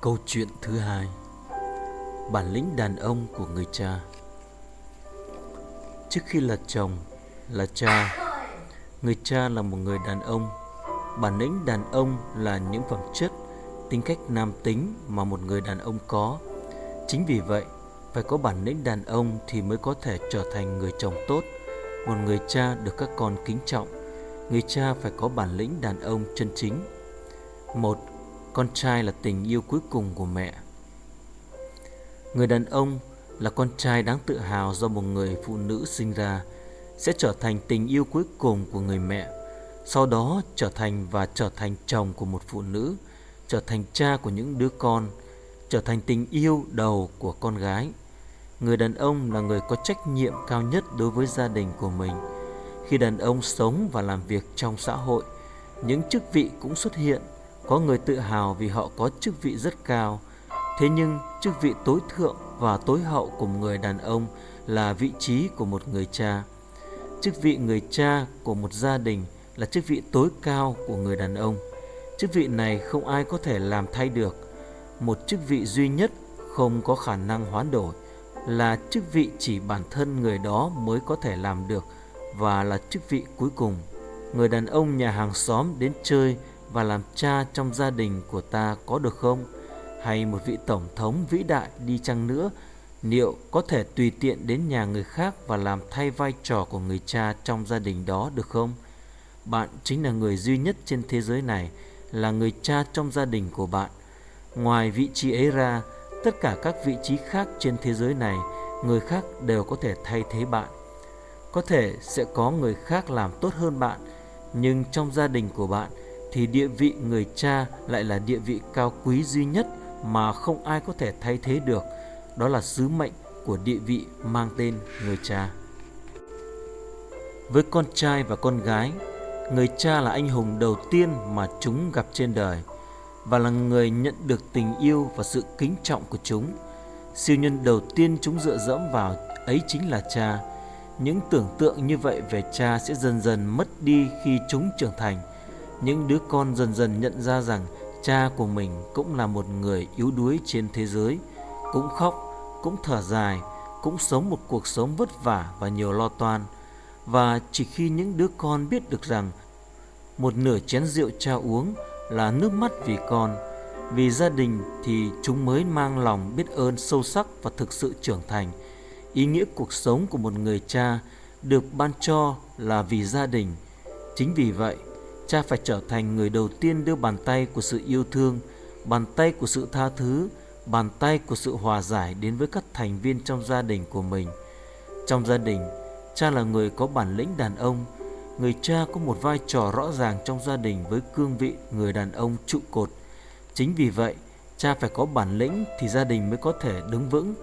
Câu chuyện thứ hai: bản lĩnh đàn ông của người cha. Trước khi là chồng, là cha, người cha là một người đàn ông. Bản lĩnh đàn ông là những phẩm chất, tính cách nam tính mà một người đàn ông có. Chính vì vậy, phải có bản lĩnh đàn ông thì mới có thể trở thành người chồng tốt, một người cha được các con kính trọng. Người cha phải có bản lĩnh đàn ông chân chính. 1. Con trai là tình yêu cuối cùng của mẹ. Người đàn ông là con trai đáng tự hào do một người phụ nữ sinh ra, sẽ trở thành tình yêu cuối cùng của người mẹ, sau đó trở thành chồng của một phụ nữ, trở thành cha của những đứa con, trở thành tình yêu đầu của con gái. Người đàn ông là người có trách nhiệm cao nhất đối với gia đình của mình. Khi đàn ông sống và làm việc trong xã hội, những chức vị cũng xuất hiện. Có người tự hào vì họ có chức vị rất cao. Thế nhưng chức vị tối thượng và tối hậu của một người đàn ông là vị trí của một người cha. Chức vị người cha của một gia đình là chức vị tối cao của người đàn ông. Chức vị này không ai có thể làm thay được. Một chức vị duy nhất không có khả năng hoán đổi, là chức vị chỉ bản thân người đó mới có thể làm được, và là chức vị cuối cùng. Người đàn ông nhà hàng xóm đến chơi và làm cha trong gia đình của ta có được không? Hay một vị tổng thống vĩ đại đi chăng nữa, liệu có thể tùy tiện đến nhà người khác và làm thay vai trò của người cha trong gia đình đó được không? Bạn chính là người duy nhất trên thế giới này, là người cha trong gia đình của bạn. Ngoài vị trí ấy ra, tất cả các vị trí khác trên thế giới này, người khác đều có thể thay thế bạn. Có thể sẽ có người khác làm tốt hơn bạn, nhưng trong gia đình của bạn thì địa vị người cha lại là địa vị cao quý duy nhất mà không ai có thể thay thế được. Đó là sứ mệnh của địa vị mang tên người cha. Với con trai và con gái, người cha là anh hùng đầu tiên mà chúng gặp trên đời, và là người nhận được tình yêu và sự kính trọng của chúng. Siêu nhân đầu tiên chúng dựa dẫm vào ấy chính là cha. Những tưởng tượng như vậy về cha sẽ dần dần mất đi khi chúng trưởng thành. Những đứa con dần dần nhận ra rằng cha của mình cũng là một người yếu đuối trên thế giới, cũng khóc, cũng thở dài, cũng sống một cuộc sống vất vả và nhiều lo toan. Và chỉ khi những đứa con biết được rằng một nửa chén rượu cha uống là nước mắt vì con, vì gia đình, thì chúng mới mang lòng biết ơn sâu sắc và thực sự trưởng thành. Ý nghĩa cuộc sống của một người cha được ban cho là vì gia đình. Chính vì vậy, cha phải trở thành người đầu tiên đưa bàn tay của sự yêu thương, bàn tay của sự tha thứ, bàn tay của sự hòa giải đến với các thành viên trong gia đình của mình. Trong gia đình, cha là người có bản lĩnh đàn ông. Người cha có một vai trò rõ ràng trong gia đình với cương vị người đàn ông trụ cột. Chính vì vậy, cha phải có bản lĩnh thì gia đình mới có thể đứng vững.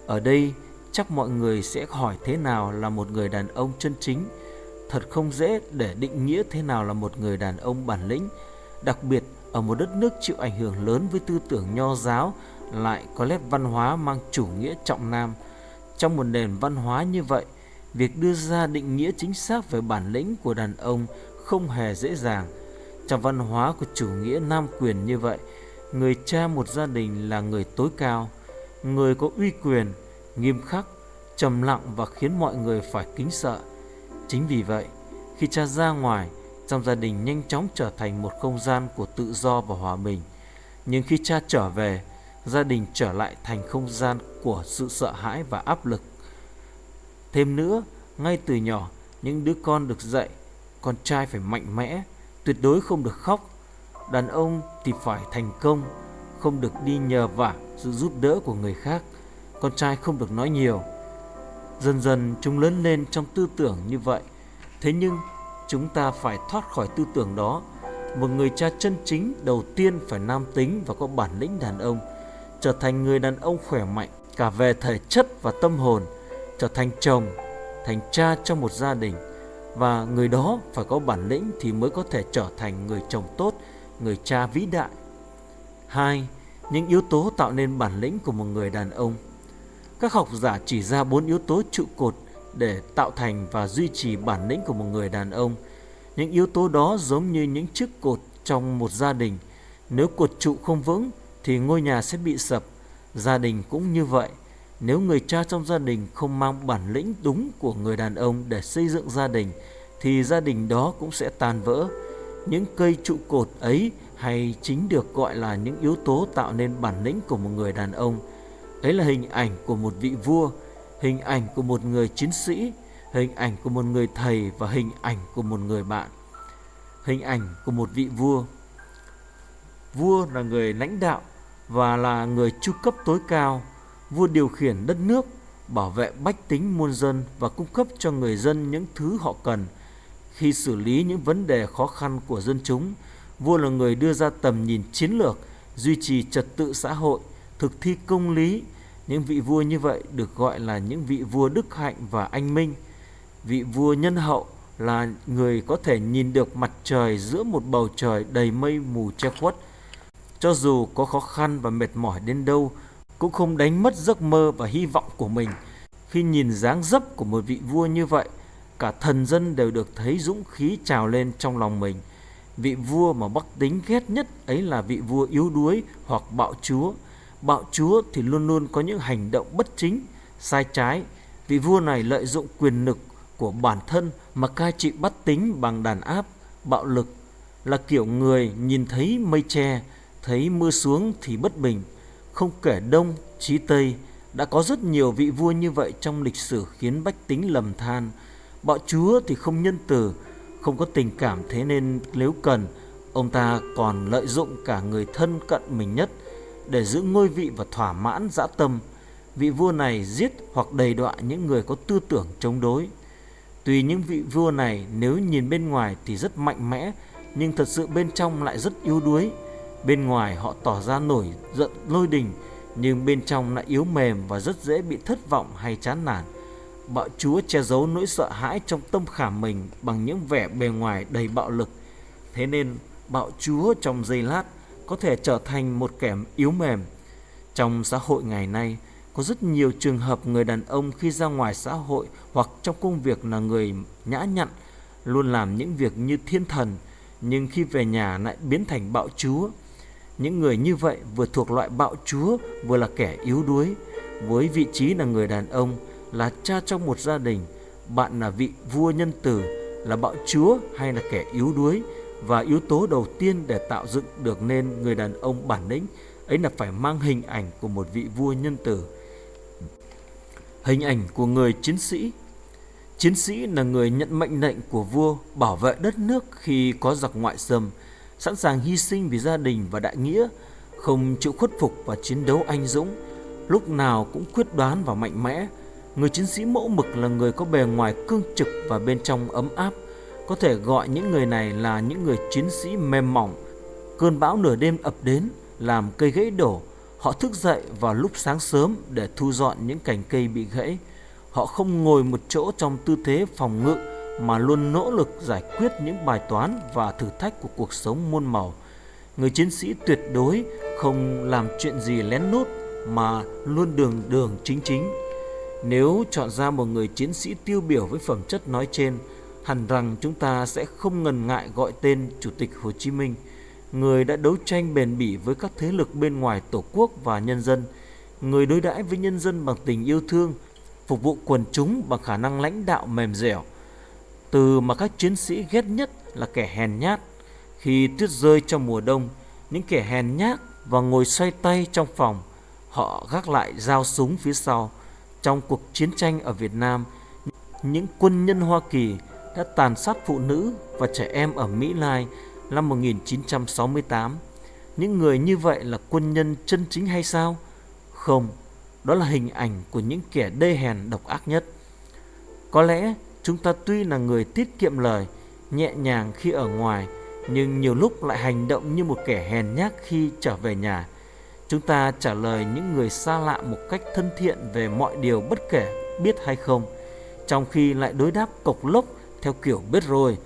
Ở đây, chắc mọi người sẽ hỏi thế nào là một người đàn ông chân chính. Thật không dễ để định nghĩa thế nào là một người đàn ông bản lĩnh, đặc biệt ở một đất nước chịu ảnh hưởng lớn với tư tưởng nho giáo, lại có nét văn hóa mang chủ nghĩa trọng nam. Trong một nền văn hóa như vậy, việc đưa ra định nghĩa chính xác về bản lĩnh của đàn ông không hề dễ dàng. Trong văn hóa của chủ nghĩa nam quyền như vậy, người cha một gia đình là người tối cao, người có uy quyền, nghiêm khắc, trầm lặng và khiến mọi người phải kính sợ. Chính vì vậy, khi cha ra ngoài, trong gia đình nhanh chóng trở thành một không gian của tự do và hòa bình. Nhưng khi cha trở về, gia đình trở lại thành không gian của sự sợ hãi và áp lực. Thêm nữa, ngay từ nhỏ, những đứa con được dạy con trai phải mạnh mẽ, tuyệt đối không được khóc. Đàn ông thì phải thành công, không được đi nhờ vả sự giúp đỡ của người khác. Con trai không được nói nhiều. Dần dần chúng lớn lên trong tư tưởng như vậy. Thế nhưng chúng ta phải thoát khỏi tư tưởng đó. Một người cha chân chính đầu tiên phải nam tính và có bản lĩnh đàn ông, trở thành người đàn ông khỏe mạnh cả về thể chất và tâm hồn, trở thành chồng, thành cha trong một gia đình. Và người đó phải có bản lĩnh thì mới có thể trở thành người chồng tốt, người cha vĩ đại. 2. Những yếu tố tạo nên bản lĩnh của một người đàn ông. Các học giả chỉ ra 4 yếu tố trụ cột để tạo thành và duy trì bản lĩnh của một người đàn ông. Những yếu tố đó giống như những chiếc cột trong một gia đình. Nếu cột trụ không vững thì ngôi nhà sẽ bị sập. Gia đình cũng như vậy. Nếu người cha trong gia đình không mang bản lĩnh đúng của người đàn ông để xây dựng gia đình thì gia đình đó cũng sẽ tan vỡ. Những cây trụ cột ấy hay chính được gọi là những yếu tố tạo nên bản lĩnh của một người đàn ông. Ấy là hình ảnh của một vị vua, hình ảnh của một người chiến sĩ, hình ảnh của một người thầy và hình ảnh của một người bạn. Hình ảnh của một vị vua. Vua là người lãnh đạo và là người chu cấp tối cao. Vua điều khiển đất nước, bảo vệ bách tính muôn dân và cung cấp cho người dân những thứ họ cần. Khi xử lý những vấn đề khó khăn của dân chúng, vua là người đưa ra tầm nhìn chiến lược, duy trì trật tự xã hội, thực thi công lý. Những vị vua như vậy được gọi là những vị vua đức hạnh và anh minh. Vị vua nhân hậu là người có thể nhìn được mặt trời giữa một bầu trời đầy mây mù che khuất. Cho dù có khó khăn và mệt mỏi đến đâu, cũng không đánh mất giấc mơ và hy vọng của mình. Khi nhìn dáng dấp của một vị vua như vậy, cả thần dân đều được thấy dũng khí trào lên trong lòng mình. Vị vua mà Bắc tính ghét nhất ấy là vị vua yếu đuối hoặc bạo chúa. Bạo chúa thì luôn luôn có những hành động bất chính, sai trái. Vị vua này lợi dụng quyền lực của bản thân mà cai trị Bắc tính bằng đàn áp, bạo lực. Là kiểu người nhìn thấy mây che, thấy mưa xuống thì bất bình. Không kể Đông, chí Tây, đã có rất nhiều vị vua như vậy trong lịch sử khiến bách tính lầm than. Bạo chúa thì không nhân từ, không có tình cảm, thế nên nếu cần, ông ta còn lợi dụng cả người thân cận mình nhất để giữ ngôi vị và thỏa mãn dã tâm. Vị vua này giết hoặc đầy đọa những người có tư tưởng chống đối. Tuy những vị vua này nếu nhìn bên ngoài thì rất mạnh mẽ, nhưng thật sự bên trong lại rất yếu đuối. Bên ngoài họ tỏ ra nổi giận lôi đình, nhưng bên trong lại yếu mềm và rất dễ bị thất vọng hay chán nản. Bạo chúa che giấu nỗi sợ hãi trong tâm khảm mình bằng những vẻ bề ngoài đầy bạo lực. Thế nên bạo chúa trong giây lát có thể trở thành một kẻ yếu mềm. Trong xã hội ngày nay, có rất nhiều trường hợp người đàn ông khi ra ngoài xã hội hoặc trong công việc là người nhã nhặn, luôn làm những việc như thiên thần, nhưng khi về nhà lại biến thành bạo chúa. Những người như vậy vừa thuộc loại bạo chúa, vừa là kẻ yếu đuối. Với vị trí là người đàn ông, là cha trong một gia đình, bạn là vị vua nhân từ, là bạo chúa hay là kẻ yếu đuối? Và yếu tố đầu tiên để tạo dựng được nên người đàn ông bản lĩnh ấy là phải mang hình ảnh của một vị vua nhân từ. Hình ảnh của người chiến sĩ. Chiến sĩ là người nhận mệnh lệnh của vua bảo vệ đất nước khi có giặc ngoại xâm, sẵn sàng hy sinh vì gia đình và đại nghĩa, không chịu khuất phục và chiến đấu anh dũng, lúc nào cũng quyết đoán và mạnh mẽ. Người chiến sĩ mẫu mực là người có bề ngoài cương trực và bên trong ấm áp. Có thể gọi những người này là những người chiến sĩ mềm mỏng. Cơn bão nửa đêm ập đến làm cây gãy đổ, họ thức dậy vào lúc sáng sớm để thu dọn những cành cây bị gãy. Họ không ngồi một chỗ trong tư thế phòng ngự mà luôn nỗ lực giải quyết những bài toán và thử thách của cuộc sống muôn màu. Người chiến sĩ tuyệt đối không làm chuyện gì lén lút mà luôn đường đường chính chính. Nếu chọn ra một người chiến sĩ tiêu biểu với phẩm chất nói trên, hẳn rằng chúng ta sẽ không ngần ngại gọi tên Chủ tịch Hồ Chí Minh, người đã đấu tranh bền bỉ với các thế lực bên ngoài Tổ quốc và nhân dân, người đối đãi với nhân dân bằng tình yêu thương, phục vụ quần chúng bằng khả năng lãnh đạo mềm dẻo. Từ mà các chiến sĩ ghét nhất là kẻ hèn nhát. Khi tuyết rơi trong mùa đông, những kẻ hèn nhát và ngồi xoay tay trong phòng, họ gác lại dao súng phía sau. Trong cuộc chiến tranh ở Việt Nam, những quân nhân Hoa Kỳ đã tàn sát phụ nữ và trẻ em ở Mỹ Lai năm 1968. Những người như vậy là quân nhân chân chính hay sao? Không, đó là hình ảnh của những kẻ đê hèn độc ác nhất. Có lẽ chúng ta tuy là người tiết kiệm lời, nhẹ nhàng khi ở ngoài, nhưng nhiều lúc lại hành động như một kẻ hèn nhát khi trở về nhà. Chúng ta trả lời những người xa lạ một cách thân thiện về mọi điều bất kể biết hay không, trong khi lại đối đáp cộc lốc theo kiểu biết rồi,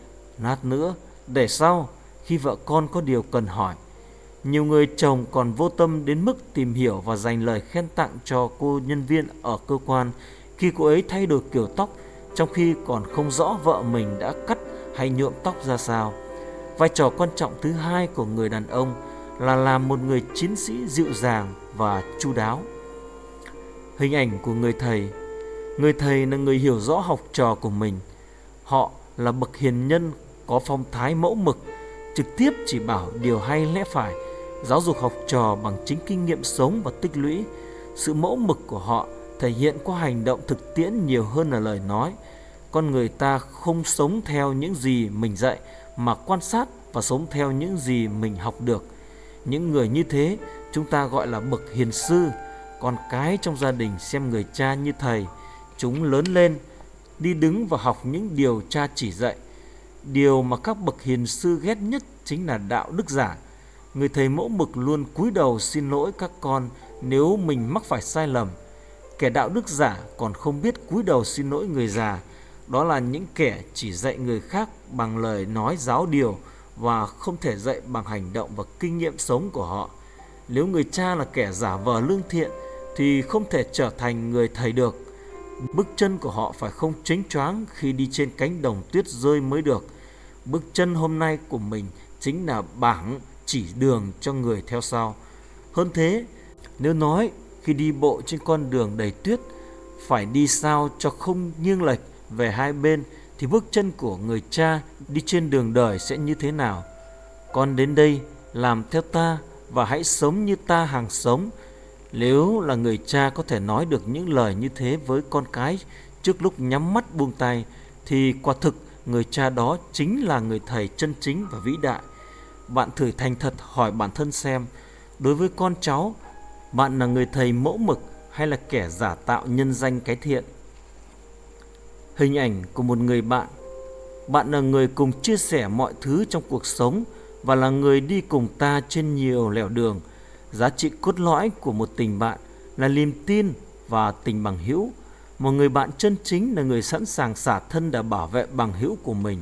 lát nữa, để sau, khi vợ con có điều cần hỏi. Nhiều người chồng còn vô tâm đến mức tìm hiểu và dành lời khen tặng cho cô nhân viên ở cơ quan khi cô ấy thay đổi kiểu tóc, trong khi còn không rõ vợ mình đã cắt hay nhuộm tóc ra sao. Vai trò quan trọng thứ hai của người đàn ông là làm một người chiến sĩ dịu dàng và chu đáo. Hình ảnh của người thầy. Người thầy là người hiểu rõ học trò của mình. Họ là bậc hiền nhân có phong thái mẫu mực, trực tiếp chỉ bảo điều hay lẽ phải, giáo dục học trò bằng chính kinh nghiệm sống và tích lũy. Sự mẫu mực của họ thể hiện qua hành động thực tiễn nhiều hơn là lời nói. Con người ta không sống theo những gì mình dạy, mà quan sát và sống theo những gì mình học được. Những người như thế chúng ta gọi là bậc hiền sư. Con cái trong gia đình xem người cha như thầy. Chúng lớn lên, đi đứng và học những điều cha chỉ dạy. Điều mà các bậc hiền sư ghét nhất chính là đạo đức giả. Người thầy mẫu mực luôn cúi đầu xin lỗi các con nếu mình mắc phải sai lầm. Kẻ đạo đức giả còn không biết cúi đầu xin lỗi người già. Đó là những kẻ chỉ dạy người khác bằng lời nói giáo điều và không thể dạy bằng hành động và kinh nghiệm sống của họ. Nếu người cha là kẻ giả vờ lương thiện thì không thể trở thành người thầy được. Bước chân của họ phải không chênh choáng khi đi trên cánh đồng tuyết rơi mới được. Bước chân hôm nay của mình chính là bảng chỉ đường cho người theo sau. Hơn thế, nếu nói khi đi bộ trên con đường đầy tuyết phải đi sao cho không nghiêng lệch về hai bên, thì bước chân của người cha đi trên đường đời sẽ như thế nào? Con đến đây làm theo ta và hãy sống như ta hằng sống. Nếu là người cha có thể nói được những lời như thế với con cái trước lúc nhắm mắt buông tay, thì quả thực người cha đó chính là người thầy chân chính và vĩ đại. Bạn thử thành thật hỏi bản thân xem, đối với con cháu, bạn là người thầy mẫu mực hay là kẻ giả tạo nhân danh cái thiện? Hình ảnh của một người bạn. Bạn là người cùng chia sẻ mọi thứ trong cuộc sống và là người đi cùng ta trên nhiều lẻo đường. Giá trị cốt lõi của một tình bạn là niềm tin và tình bằng hữu. Một người bạn chân chính là người sẵn sàng xả thân để bảo vệ bằng hữu của mình.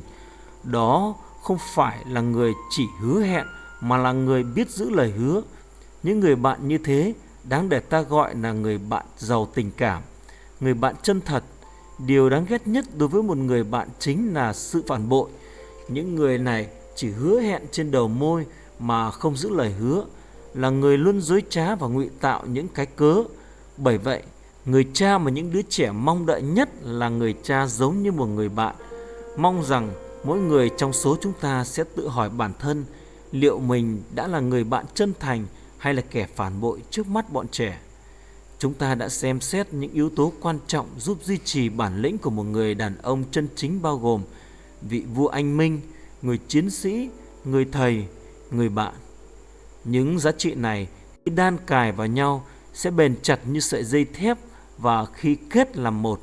Đó không phải là người chỉ hứa hẹn mà là người biết giữ lời hứa. Những người bạn như thế đáng để ta gọi là người bạn giàu tình cảm, người bạn chân thật. Điều đáng ghét nhất đối với một người bạn chính là sự phản bội. Những người này chỉ hứa hẹn trên đầu môi mà không giữ lời hứa, là người luôn dối trá và ngụy tạo những cái cớ. Bởi vậy, người cha mà những đứa trẻ mong đợi nhất là người cha giống như một người bạn. Mong rằng mỗi người trong số chúng ta sẽ tự hỏi bản thân liệu mình đã là người bạn chân thành hay là kẻ phản bội trước mắt bọn trẻ. Chúng ta đã xem xét những yếu tố quan trọng giúp duy trì bản lĩnh của một người đàn ông chân chính, bao gồm vị vua anh minh, người chiến sĩ, người thầy, người bạn. Những giá trị này khi đan cài vào nhau sẽ bền chặt như sợi dây thép, và khi kết làm một,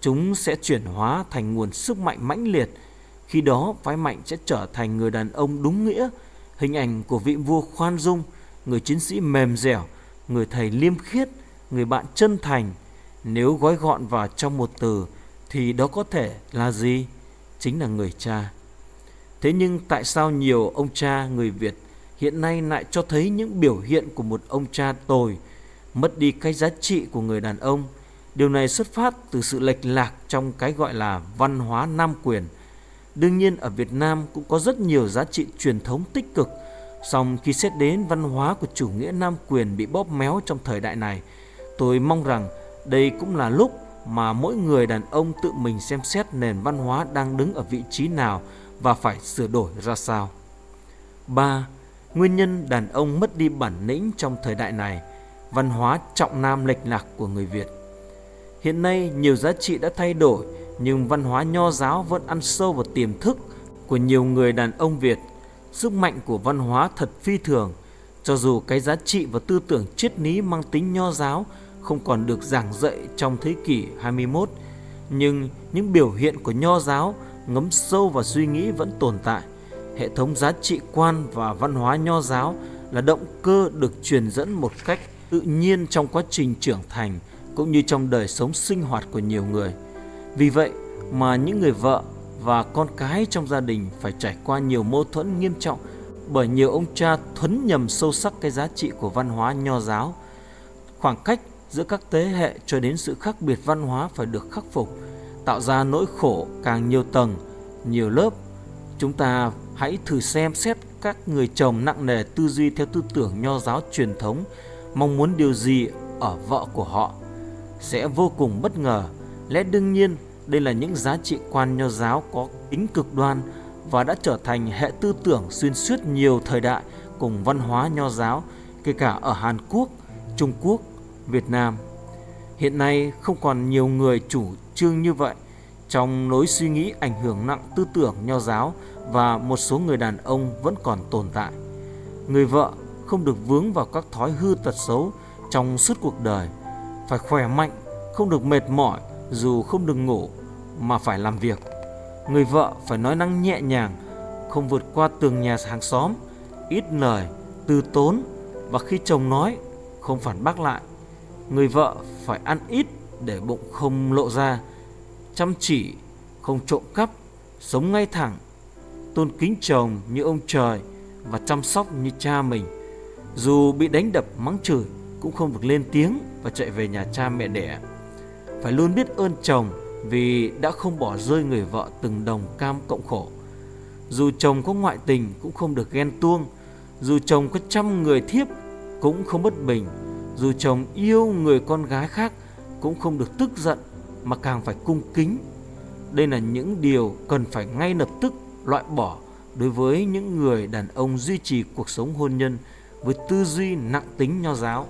chúng sẽ chuyển hóa thành nguồn sức mạnh mãnh liệt. Khi đó phái mạnh sẽ trở thành người đàn ông đúng nghĩa, hình ảnh của vị vua khoan dung, người chiến sĩ mềm dẻo, người thầy liêm khiết, người bạn chân thành. Nếu gói gọn vào trong một từ thì đó có thể là gì? Chính là người cha. Thế nhưng tại sao nhiều ông cha người Việt hiện nay lại cho thấy những biểu hiện của một ông cha tồi, mất đi cái giá trị của người đàn ông? Điều này xuất phát từ sự lệch lạc trong cái gọi là văn hóa nam quyền. Đương nhiên ở Việt Nam cũng có rất nhiều giá trị truyền thống tích cực, song khi xét đến văn hóa của chủ nghĩa nam quyền bị bóp méo trong thời đại này, tôi mong rằng đây cũng là lúc mà mỗi người đàn ông tự mình xem xét nền văn hóa đang đứng ở vị trí nào và phải sửa đổi ra sao. 3. Nguyên nhân đàn ông mất đi bản lĩnh trong thời đại này. Văn hóa trọng nam lệch lạc của người Việt. Hiện nay nhiều giá trị đã thay đổi, nhưng văn hóa nho giáo vẫn ăn sâu vào tiềm thức của nhiều người đàn ông Việt. Sức mạnh của văn hóa thật phi thường. Cho dù cái giá trị và tư tưởng triết lý mang tính nho giáo không còn được giảng dạy trong thế kỷ 21, nhưng những biểu hiện của nho giáo ngấm sâu vào suy nghĩ vẫn tồn tại. Hệ thống giá trị quan và văn hóa nho giáo là động cơ được truyền dẫn một cách tự nhiên trong quá trình trưởng thành cũng như trong đời sống sinh hoạt của nhiều người. Vì vậy mà những người vợ và con cái trong gia đình phải trải qua nhiều mâu thuẫn nghiêm trọng bởi nhiều ông cha thuấn nhầm sâu sắc cái giá trị của văn hóa nho giáo. Khoảng cách giữa các thế hệ cho đến sự khác biệt văn hóa phải được khắc phục, tạo ra nỗi khổ càng nhiều tầng, nhiều lớp. Chúng ta hãy thử xem xét các người chồng nặng nề tư duy theo tư tưởng nho giáo truyền thống, mong muốn điều gì ở vợ của họ sẽ vô cùng bất ngờ. Lẽ đương nhiên đây là những giá trị quan nho giáo có tính cực đoan và đã trở thành hệ tư tưởng xuyên suốt nhiều thời đại cùng văn hóa nho giáo, kể cả ở Hàn Quốc, Trung Quốc, Việt Nam. Hiện nay không còn nhiều người chủ trương như vậy. Trong lối suy nghĩ ảnh hưởng nặng tư tưởng nho giáo và một số người đàn ông vẫn còn tồn tại. Người vợ không được vướng vào các thói hư tật xấu trong suốt cuộc đời. Phải khỏe mạnh, không được mệt mỏi dù không được ngủ mà phải làm việc. Người vợ phải nói năng nhẹ nhàng, không vượt qua tường nhà hàng xóm, ít lời, từ tốn, và khi chồng nói không phản bác lại. Người vợ phải ăn ít để bụng không lộ ra, chăm chỉ, không trộm cắp, sống ngay thẳng, tôn kính chồng như ông trời và chăm sóc như cha mình. Dù bị đánh đập mắng chửi cũng không được lên tiếng và chạy về nhà cha mẹ đẻ. Phải luôn biết ơn chồng vì đã không bỏ rơi người vợ từng đồng cam cộng khổ. Dù chồng có ngoại tình cũng không được ghen tuông. Dù chồng có 100 người thiếp cũng không bất bình. Dù chồng yêu người con gái khác cũng không được tức giận, mà càng phải cung kính. Đây là những điều cần phải ngay lập tức loại bỏ đối với những người đàn ông duy trì cuộc sống hôn nhân với tư duy nặng tính nho giáo.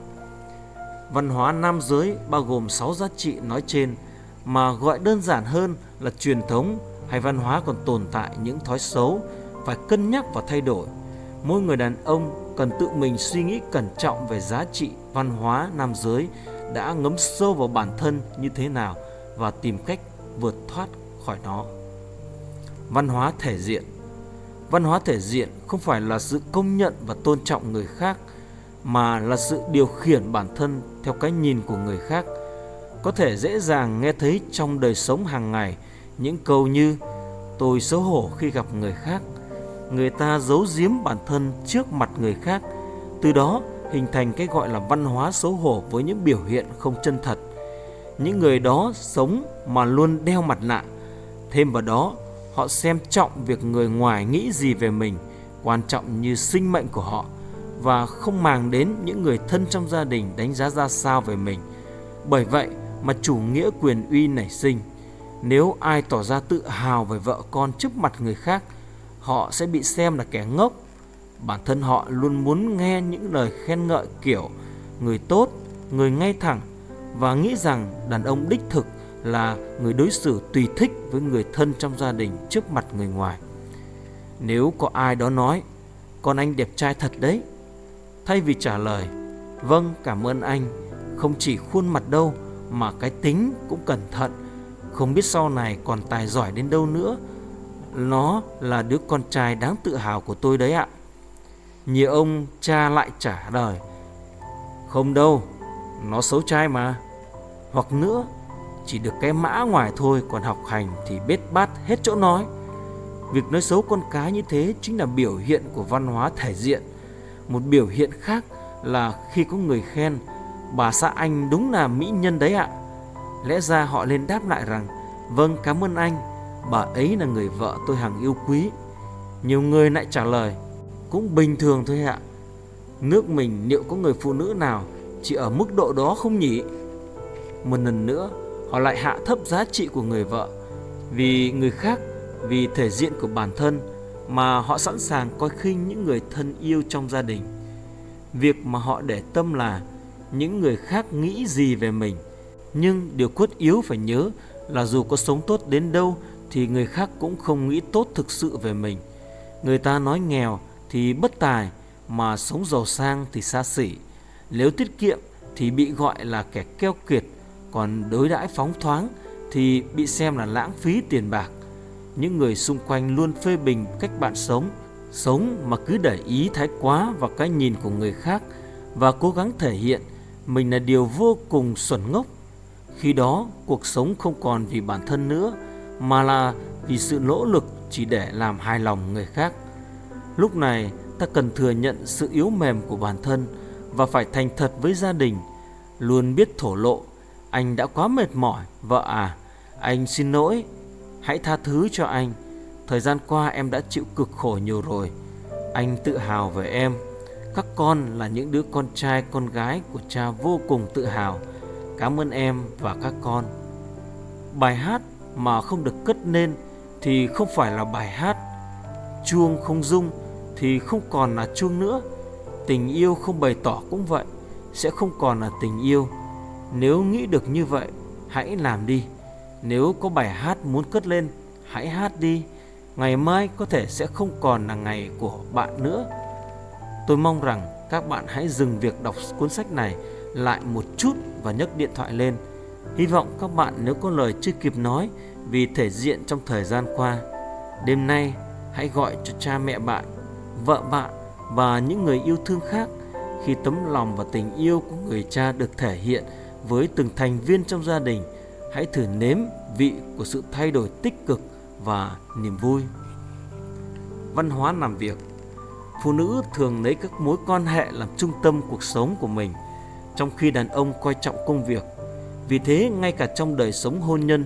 Văn hóa nam giới bao gồm 6 giá trị nói trên, mà gọi đơn giản hơn là truyền thống hay văn hóa còn tồn tại những thói xấu phải cân nhắc và thay đổi. Mỗi người đàn ông cần tự mình suy nghĩ cẩn trọng về giá trị văn hóa nam giới đã ngấm sâu vào bản thân như thế nào và tìm cách vượt thoát khỏi nó. Văn hóa thể diện. Văn hóa thể diện không phải là sự công nhận và tôn trọng người khác, mà là sự điều khiển bản thân theo cái nhìn của người khác. Có thể dễ dàng nghe thấy trong đời sống hàng ngày những câu như tôi xấu hổ khi gặp người khác. Người ta giấu giếm bản thân trước mặt người khác, từ đó hình thành cái gọi là văn hóa xấu hổ với những biểu hiện không chân thật. Những người đó sống mà luôn đeo mặt nạ. Thêm vào đó, họ xem trọng việc người ngoài nghĩ gì về mình, quan trọng như sinh mệnh của họ, và không màng đến những người thân trong gia đình đánh giá ra sao về mình. Bởi vậy mà chủ nghĩa quyền uy nảy sinh. Nếu ai tỏ ra tự hào về vợ con trước mặt người khác, họ sẽ bị xem là kẻ ngốc. Bản thân họ luôn muốn nghe những lời khen ngợi kiểu người tốt, người ngay thẳng, và nghĩ rằng đàn ông đích thực là người đối xử tùy thích với người thân trong gia đình trước mặt người ngoài. Nếu có ai đó nói con anh đẹp trai thật đấy, thay vì trả lời vâng cảm ơn anh, không chỉ khuôn mặt đâu mà cái tính cũng cẩn thận, không biết sau này còn tài giỏi đến đâu nữa, nó là đứa con trai đáng tự hào của tôi đấy ạ. Nhiều ông cha lại trả lời không đâu, nó xấu trai mà. Hoặc nữa, chỉ được cái mã ngoài thôi, còn học hành thì bết bát hết chỗ nói. Việc nói xấu con cái như thế chính là biểu hiện của văn hóa thể diện. Một biểu hiện khác là khi có người khen bà xã anh đúng là mỹ nhân đấy ạ, lẽ ra họ nên đáp lại rằng vâng cảm ơn anh, bà ấy là người vợ tôi hằng yêu quý. Nhiều người lại trả lời cũng bình thường thôi ạ. Nước mình liệu có người phụ nữ nào chỉ ở mức độ đó không nhỉ? Một lần nữa họ lại hạ thấp giá trị của người vợ vì người khác, vì thể diện của bản thân mà họ sẵn sàng coi khinh những người thân yêu trong gia đình. Việc mà họ để tâm là những người khác nghĩ gì về mình. Nhưng điều cốt yếu phải nhớ là dù có sống tốt đến đâu thì người khác cũng không nghĩ tốt thực sự về mình. Người ta nói nghèo thì bất tài, mà sống giàu sang thì xa xỉ. Nếu tiết kiệm thì bị gọi là kẻ keo kiệt, còn đối đãi phóng thoáng thì bị xem là lãng phí tiền bạc. Những người xung quanh luôn phê bình cách bạn sống mà cứ để ý thái quá vào cái nhìn của người khác và cố gắng thể hiện mình là điều vô cùng xuẩn ngốc. Khi đó cuộc sống không còn vì bản thân nữa, mà là vì sự nỗ lực chỉ để làm hài lòng người khác. Lúc này ta cần thừa nhận sự yếu mềm của bản thân và phải thành thật với gia đình, luôn biết thổ lộ anh đã quá mệt mỏi, vợ à, anh xin lỗi, hãy tha thứ cho anh. Thời gian qua em đã chịu cực khổ nhiều rồi. Anh tự hào về em. Các con là những đứa con trai con gái của cha vô cùng tự hào. Cảm ơn em và các con. Bài hát mà không được cất lên thì không phải là bài hát. Chuông không rung thì không còn là chuông nữa. Tình yêu không bày tỏ cũng vậy, sẽ không còn là tình yêu. Nếu nghĩ được như vậy, hãy làm đi. Nếu có bài hát muốn cất lên, hãy hát đi. Ngày mai có thể sẽ không còn là ngày của bạn nữa. Tôi mong rằng các bạn hãy dừng việc đọc cuốn sách này lại một chút và nhấc điện thoại lên. Hy vọng các bạn nếu có lời chưa kịp nói vì thể diện trong thời gian qua, đêm nay hãy gọi cho cha mẹ bạn, vợ bạn và những người yêu thương khác. Khi tấm lòng và tình yêu của người cha được thể hiện với từng thành viên trong gia đình, hãy thử nếm vị của sự thay đổi tích cực và niềm vui. Văn hóa làm việc. Phụ nữ thường lấy các mối quan hệ làm trung tâm cuộc sống của mình, trong khi đàn ông coi trọng công việc. Vì thế, ngay cả trong đời sống hôn nhân,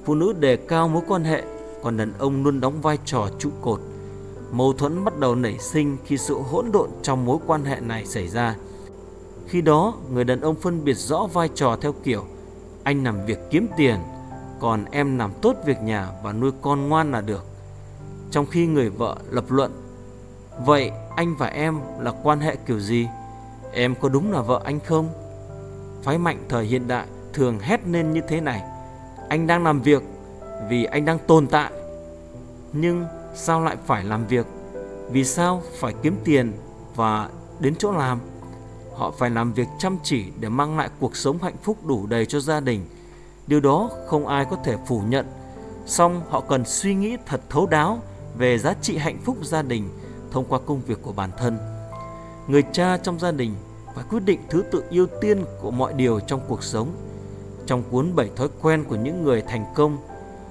phụ nữ đề cao mối quan hệ, còn đàn ông luôn đóng vai trò trụ cột. Mâu thuẫn bắt đầu nảy sinh khi sự hỗn độn trong mối quan hệ này xảy ra. Khi đó, người đàn ông phân biệt rõ vai trò theo kiểu: anh làm việc kiếm tiền, còn em làm tốt việc nhà và nuôi con ngoan là được. Trong khi người vợ lập luận: vậy anh và em là quan hệ kiểu gì? Em có đúng là vợ anh không? Phái mạnh thời hiện đại thường hét lên như thế này: anh đang làm việc vì anh đang tồn tại. Nhưng sao lại phải làm việc? Vì sao phải kiếm tiền và đến chỗ làm? Họ phải làm việc chăm chỉ để mang lại cuộc sống hạnh phúc đủ đầy cho gia đình. Điều đó không ai có thể phủ nhận. Song họ cần suy nghĩ thật thấu đáo về giá trị hạnh phúc gia đình thông qua công việc của bản thân. Người cha trong gia đình phải quyết định thứ tự ưu tiên của mọi điều trong cuộc sống. Trong cuốn 7 thói quen của những người thành công,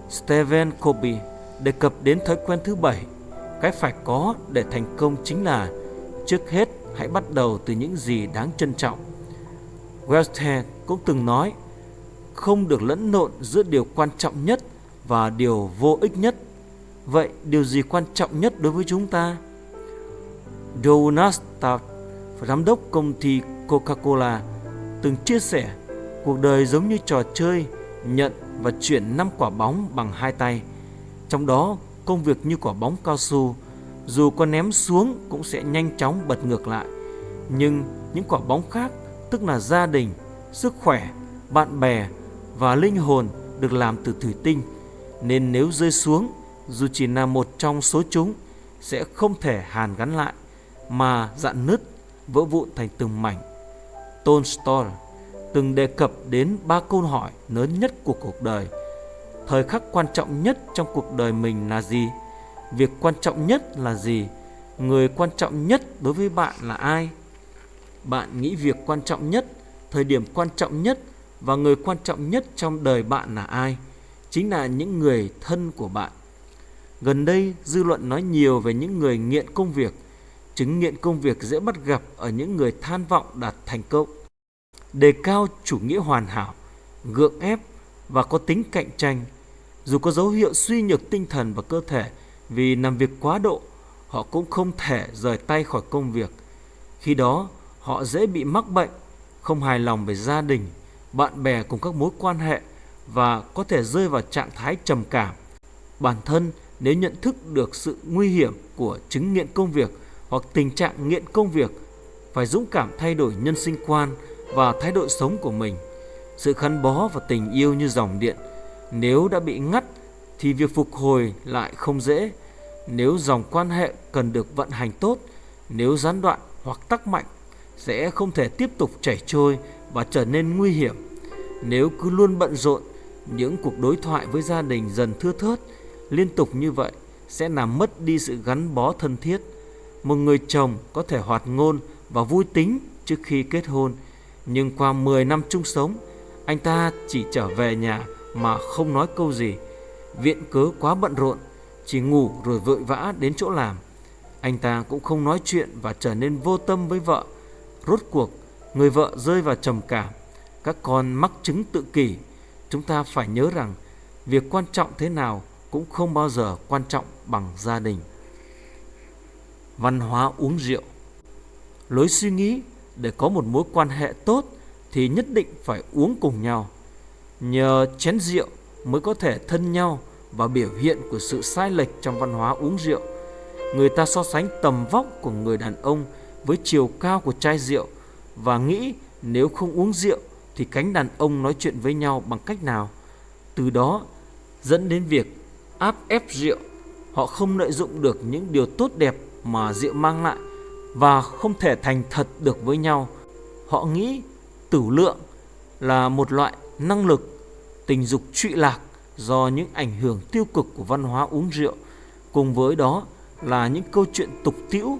Stephen Covey đề cập đến thói quen thứ 7. Cái phải có để thành công chính là: trước hết hãy bắt đầu từ những gì đáng trân trọng. Voltaire cũng từng nói: không được lẫn lộn giữa điều quan trọng nhất và điều vô ích nhất. Vậy điều gì quan trọng nhất đối với chúng ta? Donald Trump, giám đốc công ty Coca-Cola, từng chia sẻ: cuộc đời giống như trò chơi nhận và chuyển 5 quả bóng bằng 2 tay. Trong đó, công việc như quả bóng cao su, dù có ném xuống cũng sẽ nhanh chóng bật ngược lại. Nhưng những quả bóng khác, tức là gia đình, sức khỏe, bạn bè và linh hồn, được làm từ thủy tinh, nên nếu rơi xuống, dù chỉ là một trong số chúng, sẽ không thể hàn gắn lại mà rạn nứt, vỡ vụn thành từng mảnh. Tolstoy từng đề cập đến 3 câu hỏi lớn nhất của cuộc đời. Thời khắc quan trọng nhất trong cuộc đời mình là gì? Việc quan trọng nhất là gì? Người quan trọng nhất đối với bạn là ai? Bạn nghĩ việc quan trọng nhất, thời điểm quan trọng nhất và người quan trọng nhất trong đời bạn là ai? Chính là những người thân của bạn. Gần đây, dư luận nói nhiều về những người nghiện công việc. Chứng nghiện công việc dễ bắt gặp ở những người tham vọng đạt thành công, đề cao chủ nghĩa hoàn hảo, gượng ép và có tính cạnh tranh. Dù có dấu hiệu suy nhược tinh thần và cơ thể vì làm việc quá độ, họ cũng không thể rời tay khỏi công việc. Khi đó, họ dễ bị mắc bệnh, không hài lòng về gia đình, bạn bè cùng các mối quan hệ và có thể rơi vào trạng thái trầm cảm. Bản thân nếu nhận thức được sự nguy hiểm của chứng nghiện công việc hoặc tình trạng nghiện công việc, phải dũng cảm thay đổi nhân sinh quan và thái độ sống của mình. Sự gắn bó và tình yêu như dòng điện, nếu đã bị ngắt thì việc phục hồi lại không dễ. Nếu dòng quan hệ cần được vận hành tốt, nếu gián đoạn hoặc tắc mạnh, sẽ không thể tiếp tục chảy trôi và trở nên nguy hiểm. Nếu cứ luôn bận rộn, những cuộc đối thoại với gia đình dần thưa thớt. Liên tục như vậy sẽ làm mất đi sự gắn bó thân thiết. Một người chồng có thể hoạt ngôn và vui tính trước khi kết hôn, nhưng qua 10 năm chung sống, anh ta chỉ trở về nhà mà không nói câu gì, viện cớ quá bận rộn, chỉ ngủ rồi vội vã đến chỗ làm. Anh ta cũng không nói chuyện và trở nên vô tâm với vợ. Rốt cuộc, người vợ rơi vào trầm cảm, các con mắc chứng tự kỷ. Chúng ta phải nhớ rằng việc quan trọng thế nào cũng không bao giờ quan trọng bằng gia đình. Văn hóa uống rượu. Lối suy nghĩ để có một mối quan hệ tốt thì nhất định phải uống cùng nhau. Nhờ chén rượu mới có thể thân nhau và biểu hiện của sự sai lệch trong văn hóa uống rượu. Người ta so sánh tầm vóc của người đàn ông với chiều cao của chai rượu và nghĩ nếu không uống rượu thì cánh đàn ông nói chuyện với nhau bằng cách nào. Từ đó dẫn đến việc áp ép rượu. Họ không lợi dụng được những điều tốt đẹp mà rượu mang lại và không thể thành thật được với nhau. Họ nghĩ tửu lượng là một loại năng lực tình dục trụy lạc do những ảnh hưởng tiêu cực của văn hóa uống rượu. Cùng với đó là những câu chuyện tục tĩu.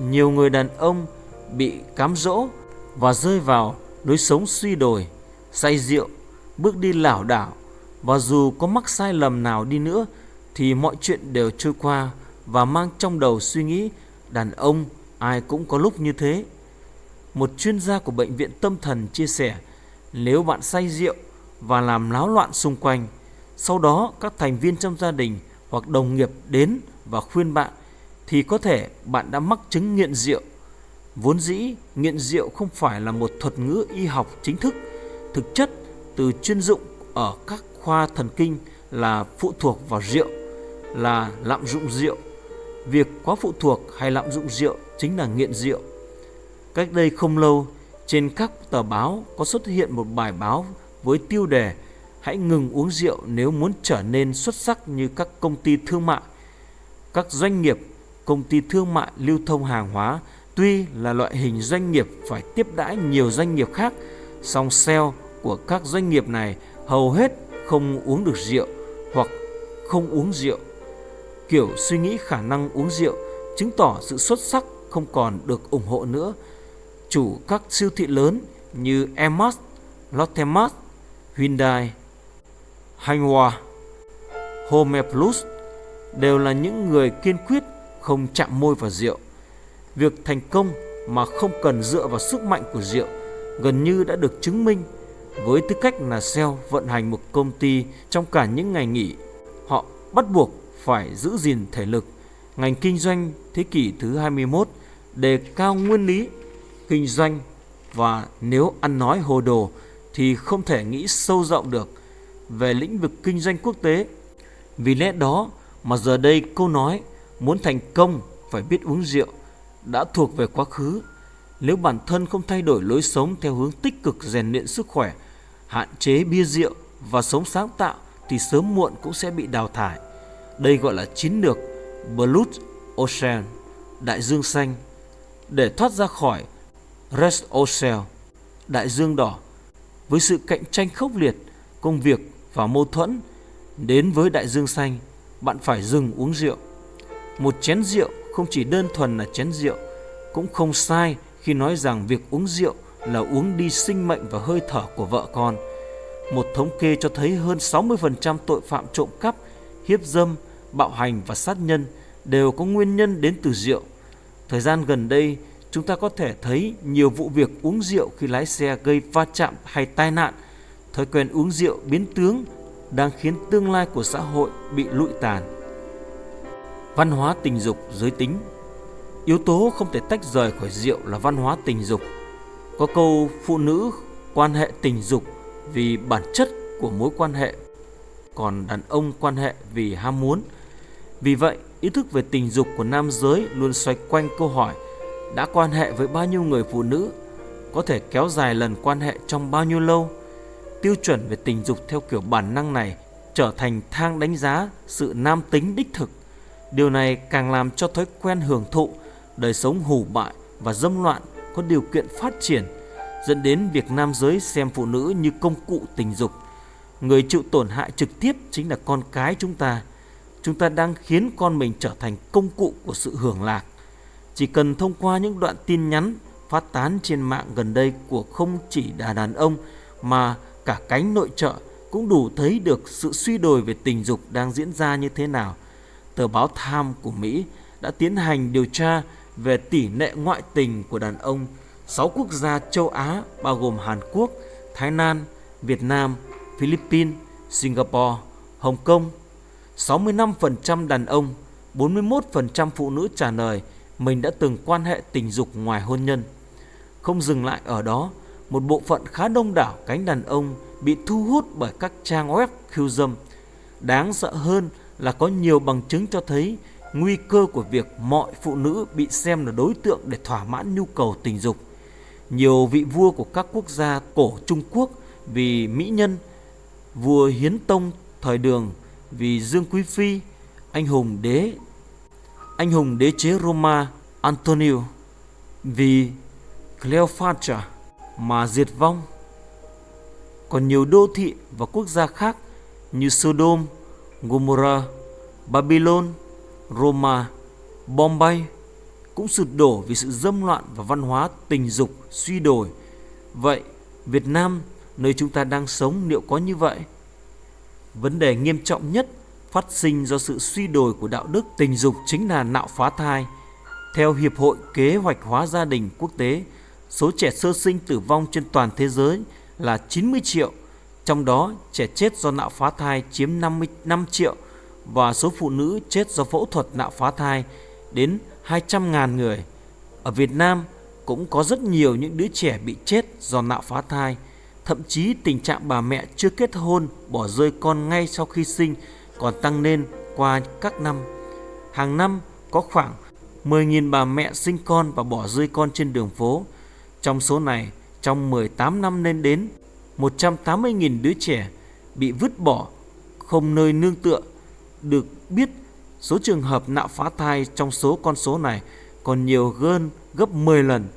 Nhiều người đàn ông bị cám dỗ và rơi vào lối sống suy đồi, say rượu, bước đi lảo đảo, và dù có mắc sai lầm nào đi nữa thì mọi chuyện đều trôi qua và mang trong đầu suy nghĩ đàn ông ai cũng có lúc như thế. Một chuyên gia của bệnh viện tâm thần chia sẻ, nếu bạn say rượu và làm náo loạn xung quanh, sau đó các thành viên trong gia đình hoặc đồng nghiệp đến và khuyên bạn, thì có thể bạn đã mắc chứng nghiện rượu. Vốn dĩ, nghiện rượu không phải là một thuật ngữ y học chính thức. Thực chất, từ chuyên dụng ở các khoa thần kinh là phụ thuộc vào rượu, là lạm dụng rượu. Việc quá phụ thuộc hay lạm dụng rượu chính là nghiện rượu. Cách đây không lâu, trên các tờ báo có xuất hiện một bài báo với tiêu đề "Hãy ngừng uống rượu nếu muốn trở nên xuất sắc như các công ty thương mại". Các doanh nghiệp, công ty thương mại lưu thông hàng hóa tuy là loại hình doanh nghiệp phải tiếp đãi nhiều doanh nghiệp khác, song sale của các doanh nghiệp này hầu hết không uống được rượu hoặc không uống rượu. Kiểu suy nghĩ khả năng uống rượu chứng tỏ sự xuất sắc không còn được ủng hộ nữa. Chủ các siêu thị lớn như Emmaus, Lotte Mart, Hyundai, Hanwha, Home Plus đều là những người kiên quyết không chạm môi vào rượu. Việc thành công mà không cần dựa vào sức mạnh của rượu gần như đã được chứng minh. Với tư cách là sale vận hành một công ty trong cả những ngày nghỉ, họ bắt buộc phải giữ gìn thể lực. Ngành kinh doanh thế kỷ thứ 21 đề cao nguyên lý kinh doanh, và nếu ăn nói hồ đồ thì không thể nghĩ sâu rộng được về lĩnh vực kinh doanh quốc tế. Vì lẽ đó mà giờ đây câu nói muốn thành công phải biết uống rượu đã thuộc về quá khứ. Nếu bản thân không thay đổi lối sống theo hướng tích cực rèn luyện sức khỏe, hạn chế bia rượu và sống sáng tạo thì sớm muộn cũng sẽ bị đào thải. Đây gọi là chiến lược Blue Ocean, đại dương xanh, để thoát ra khỏi Red Ocean, đại dương đỏ. Với sự cạnh tranh khốc liệt, công việc và mâu thuẫn đến với đại dương xanh, bạn phải dừng uống rượu. Một chén rượu không chỉ đơn thuần là chén rượu. Cũng không sai khi nói rằng việc uống rượu là uống đi sinh mệnh và hơi thở của vợ con. Một thống kê cho thấy hơn 60% tội phạm trộm cắp, hiếp dâm, bạo hành và sát nhân đều có nguyên nhân đến từ rượu. Thời gian gần đây, chúng ta có thể thấy nhiều vụ việc uống rượu khi lái xe gây va chạm hay tai nạn. Thói quen uống rượu biến tướng đang khiến tương lai của xã hội bị lụi tàn. Văn hóa tình dục giới tính. Yếu tố không thể tách rời khỏi rượu là văn hóa tình dục. Có câu phụ nữ quan hệ tình dục vì bản chất của mối quan hệ, còn đàn ông quan hệ vì ham muốn. Vì vậy, ý thức về tình dục của nam giới luôn xoay quanh câu hỏi đã quan hệ với bao nhiêu người phụ nữ, có thể kéo dài lần quan hệ trong bao nhiêu lâu. Tiêu chuẩn về tình dục theo kiểu bản năng này trở thành thang đánh giá sự nam tính đích thực. Điều này càng làm cho thói quen hưởng thụ, đời sống hủ bại và dâm loạn có điều kiện phát triển, dẫn đến việc nam giới xem phụ nữ như công cụ tình dục. Người chịu tổn hại trực tiếp chính là con cái chúng ta. Chúng ta đang khiến con mình trở thành công cụ của sự hưởng lạc. Chỉ cần thông qua những đoạn tin nhắn phát tán trên mạng gần đây của không chỉ đàn ông mà cả cánh nội trợ cũng đủ thấy được sự suy đồi về tình dục đang diễn ra như thế nào. Tờ báo Time của Mỹ đã tiến hành điều tra về tỷ lệ ngoại tình của đàn ông 6 quốc gia châu Á bao gồm Hàn Quốc, Thái Lan, Việt Nam, Philippines, Singapore, Hồng Kông. 65% đàn ông, 41% phụ nữ trả lời mình đã từng quan hệ tình dục ngoài hôn nhân. Không dừng lại ở đó, một bộ phận khá đông đảo cánh đàn ông bị thu hút bởi các trang web khiêu dâm. Đáng sợ hơn là có nhiều bằng chứng cho thấy nguy cơ của việc mọi phụ nữ bị xem là đối tượng để thỏa mãn nhu cầu tình dục. Nhiều vị vua của các quốc gia cổ Trung Quốc vì mỹ nhân, vua Hiến Tông thời Đường vì Dương Quý Phi, anh hùng đế chế Roma Antonio vì Cleopatra mà diệt vong. Còn nhiều đô thị và quốc gia khác như Sodom, Gomorrah, Babylon, Roma, Bombay cũng sụp đổ vì sự dâm loạn và văn hóa tình dục suy đồi. Vậy Việt Nam, nơi chúng ta đang sống, liệu có như vậy? Vấn đề nghiêm trọng nhất phát sinh do sự suy đồi của đạo đức tình dục chính là nạo phá thai. Theo Hiệp hội Kế hoạch hóa gia đình quốc tế, số trẻ sơ sinh tử vong trên toàn thế giới là 90 triệu, trong đó trẻ chết do nạo phá thai chiếm 55 triệu và số phụ nữ chết do phẫu thuật nạo phá thai đến 200.000 người. Ở Việt Nam cũng có rất nhiều những đứa trẻ bị chết do nạo phá thai. Thậm chí tình trạng bà mẹ chưa kết hôn bỏ rơi con ngay sau khi sinh còn tăng lên qua các năm. Hàng năm có khoảng 10.000 bà mẹ sinh con và bỏ rơi con trên đường phố. Trong số này, trong 18 năm lên đến 180.000 đứa trẻ bị vứt bỏ không nơi nương tựa. Được biết, số trường hợp nạo phá thai trong số con số này còn nhiều hơn gấp 10 lần.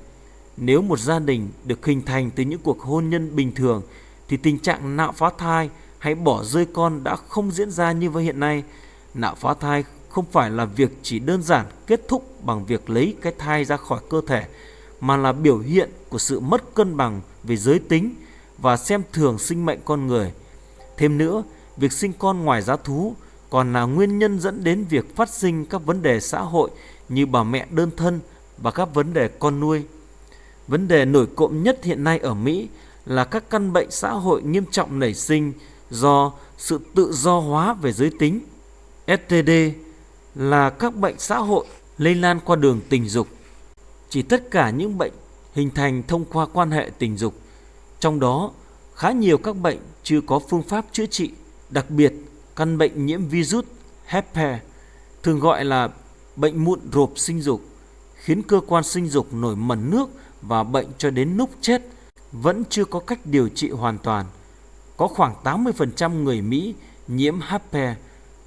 Nếu một gia đình được hình thành từ những cuộc hôn nhân bình thường thì tình trạng nạo phá thai hay bỏ rơi con đã không diễn ra như vậy hiện nay. Nạo phá thai không phải là việc chỉ đơn giản kết thúc bằng việc lấy cái thai ra khỏi cơ thể, mà là biểu hiện của sự mất cân bằng về giới tính và xem thường sinh mệnh con người. Thêm nữa, việc sinh con ngoài giá thú còn là nguyên nhân dẫn đến việc phát sinh các vấn đề xã hội như bà mẹ đơn thân và các vấn đề con nuôi. Vấn đề nổi cộm nhất hiện nay ở Mỹ là các căn bệnh xã hội nghiêm trọng nảy sinh do sự tự do hóa về giới tính. STD là các bệnh xã hội lây lan qua đường tình dục. Chỉ tất cả những bệnh hình thành thông qua quan hệ tình dục. Trong đó, khá nhiều các bệnh chưa có phương pháp chữa trị, đặc biệt căn bệnh nhiễm virus herpes, thường gọi là bệnh mụn rộp sinh dục, khiến cơ quan sinh dục nổi mẩn nước và bệnh cho đến lúc chết vẫn chưa có cách điều trị hoàn toàn. Có khoảng 80% người Mỹ nhiễm herpes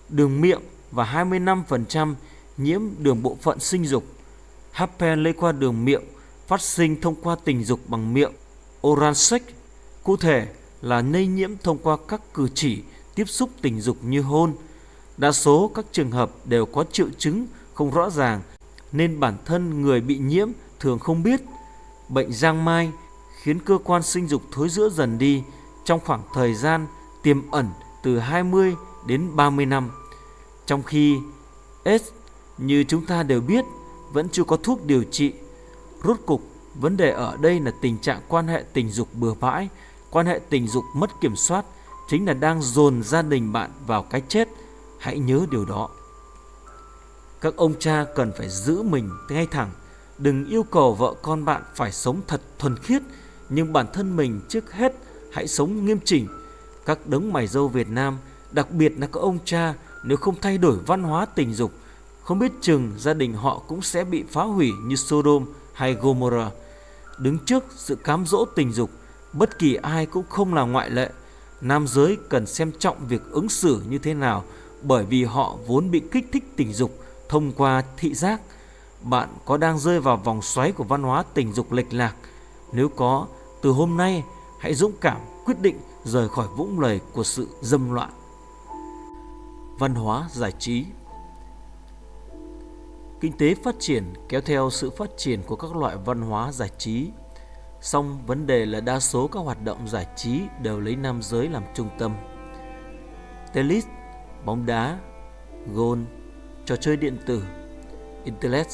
đường miệng và 25% nhiễm đường bộ phận sinh dục. Herpes lây qua đường miệng phát sinh thông qua tình dục bằng miệng, oral sex, cụ thể là lây nhiễm thông qua các cử chỉ tiếp xúc tình dục như hôn. Đa số các trường hợp đều có triệu chứng không rõ ràng nên bản thân người bị nhiễm thường không biết. Bệnh giang mai khiến cơ quan sinh dục thối rữa dần đi trong khoảng thời gian tiềm ẩn từ 20 đến 30 năm. Trong khi AIDS, như chúng ta đều biết, vẫn chưa có thuốc điều trị. Rốt cục, vấn đề ở đây là tình trạng quan hệ tình dục bừa bãi, quan hệ tình dục mất kiểm soát chính là đang dồn gia đình bạn vào cái chết. Hãy nhớ điều đó. Các ông cha cần phải giữ mình ngay thẳng. Đừng yêu cầu vợ con bạn phải sống thật thuần khiết, nhưng bản thân mình trước hết hãy sống nghiêm chỉnh. Các đấng mày râu Việt Nam, đặc biệt là các ông cha, nếu không thay đổi văn hóa tình dục, không biết chừng gia đình họ cũng sẽ bị phá hủy như Sodom hay Gomorrah. Đứng trước sự cám dỗ tình dục, bất kỳ ai cũng không là ngoại lệ. Nam giới cần xem trọng việc ứng xử như thế nào, bởi vì họ vốn bị kích thích tình dục thông qua thị giác. Bạn có đang rơi vào vòng xoáy của văn hóa tình dục lệch lạc? Nếu có, từ hôm nay hãy dũng cảm quyết định rời khỏi vũng lầy của sự dâm loạn. Văn hóa giải trí. Kinh tế phát triển kéo theo sự phát triển của các loại văn hóa giải trí. Song vấn đề là đa số các hoạt động giải trí đều lấy nam giới làm trung tâm. Tennis, bóng đá, golf, trò chơi điện tử, internet,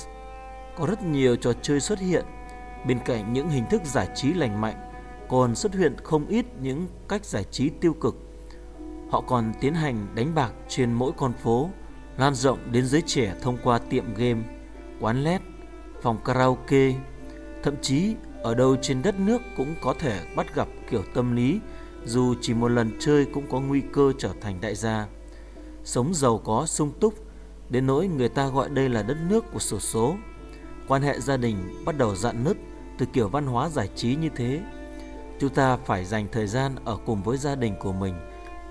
có rất nhiều trò chơi xuất hiện. Bên cạnh những hình thức giải trí lành mạnh, còn xuất hiện không ít những cách giải trí tiêu cực. Họ còn tiến hành đánh bạc trên mỗi con phố, lan rộng đến giới trẻ thông qua tiệm game, quán led, phòng karaoke. Thậm chí ở đâu trên đất nước cũng có thể bắt gặp kiểu tâm lý dù chỉ một lần chơi cũng có nguy cơ trở thành đại gia. Sống giàu có sung túc đến nỗi người ta gọi đây là đất nước của xổ số. Quan hệ gia đình bắt đầu rạn nứt từ kiểu văn hóa giải trí như thế. Chúng ta phải dành thời gian ở cùng với gia đình của mình,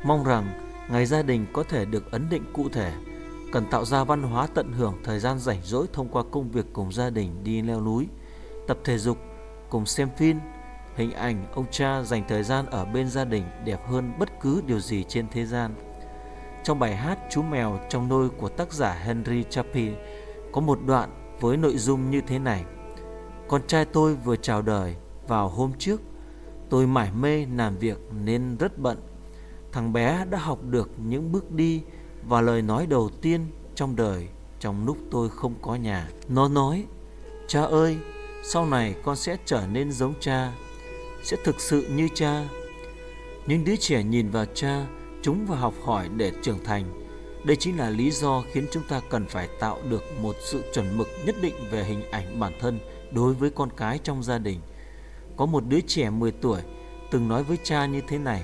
mong rằng ngày gia đình có thể được ấn định cụ thể. Cần tạo ra văn hóa tận hưởng thời gian rảnh rỗi thông qua công việc cùng gia đình đi leo núi, tập thể dục, cùng xem phim. Hình ảnh ông cha dành thời gian ở bên gia đình đẹp hơn bất cứ điều gì trên thế gian. Trong bài hát Chú Mèo trong nôi của tác giả Henry Chappell có một đoạn với nội dung như thế này: con trai tôi vừa chào đời vào hôm trước. Tôi mải mê làm việc nên rất bận. Thằng bé đã học được những bước đi và lời nói đầu tiên trong đời trong lúc tôi không có nhà. Nó nói: cha ơi, sau này con sẽ trở nên giống cha, sẽ thực sự như cha. Những đứa trẻ nhìn vào cha, chúng và học hỏi để trưởng thành. Đây chính là lý do khiến chúng ta cần phải tạo được một sự chuẩn mực nhất định về hình ảnh bản thân đối với con cái trong gia đình. Có một đứa trẻ 10 tuổi từng nói với cha như thế này: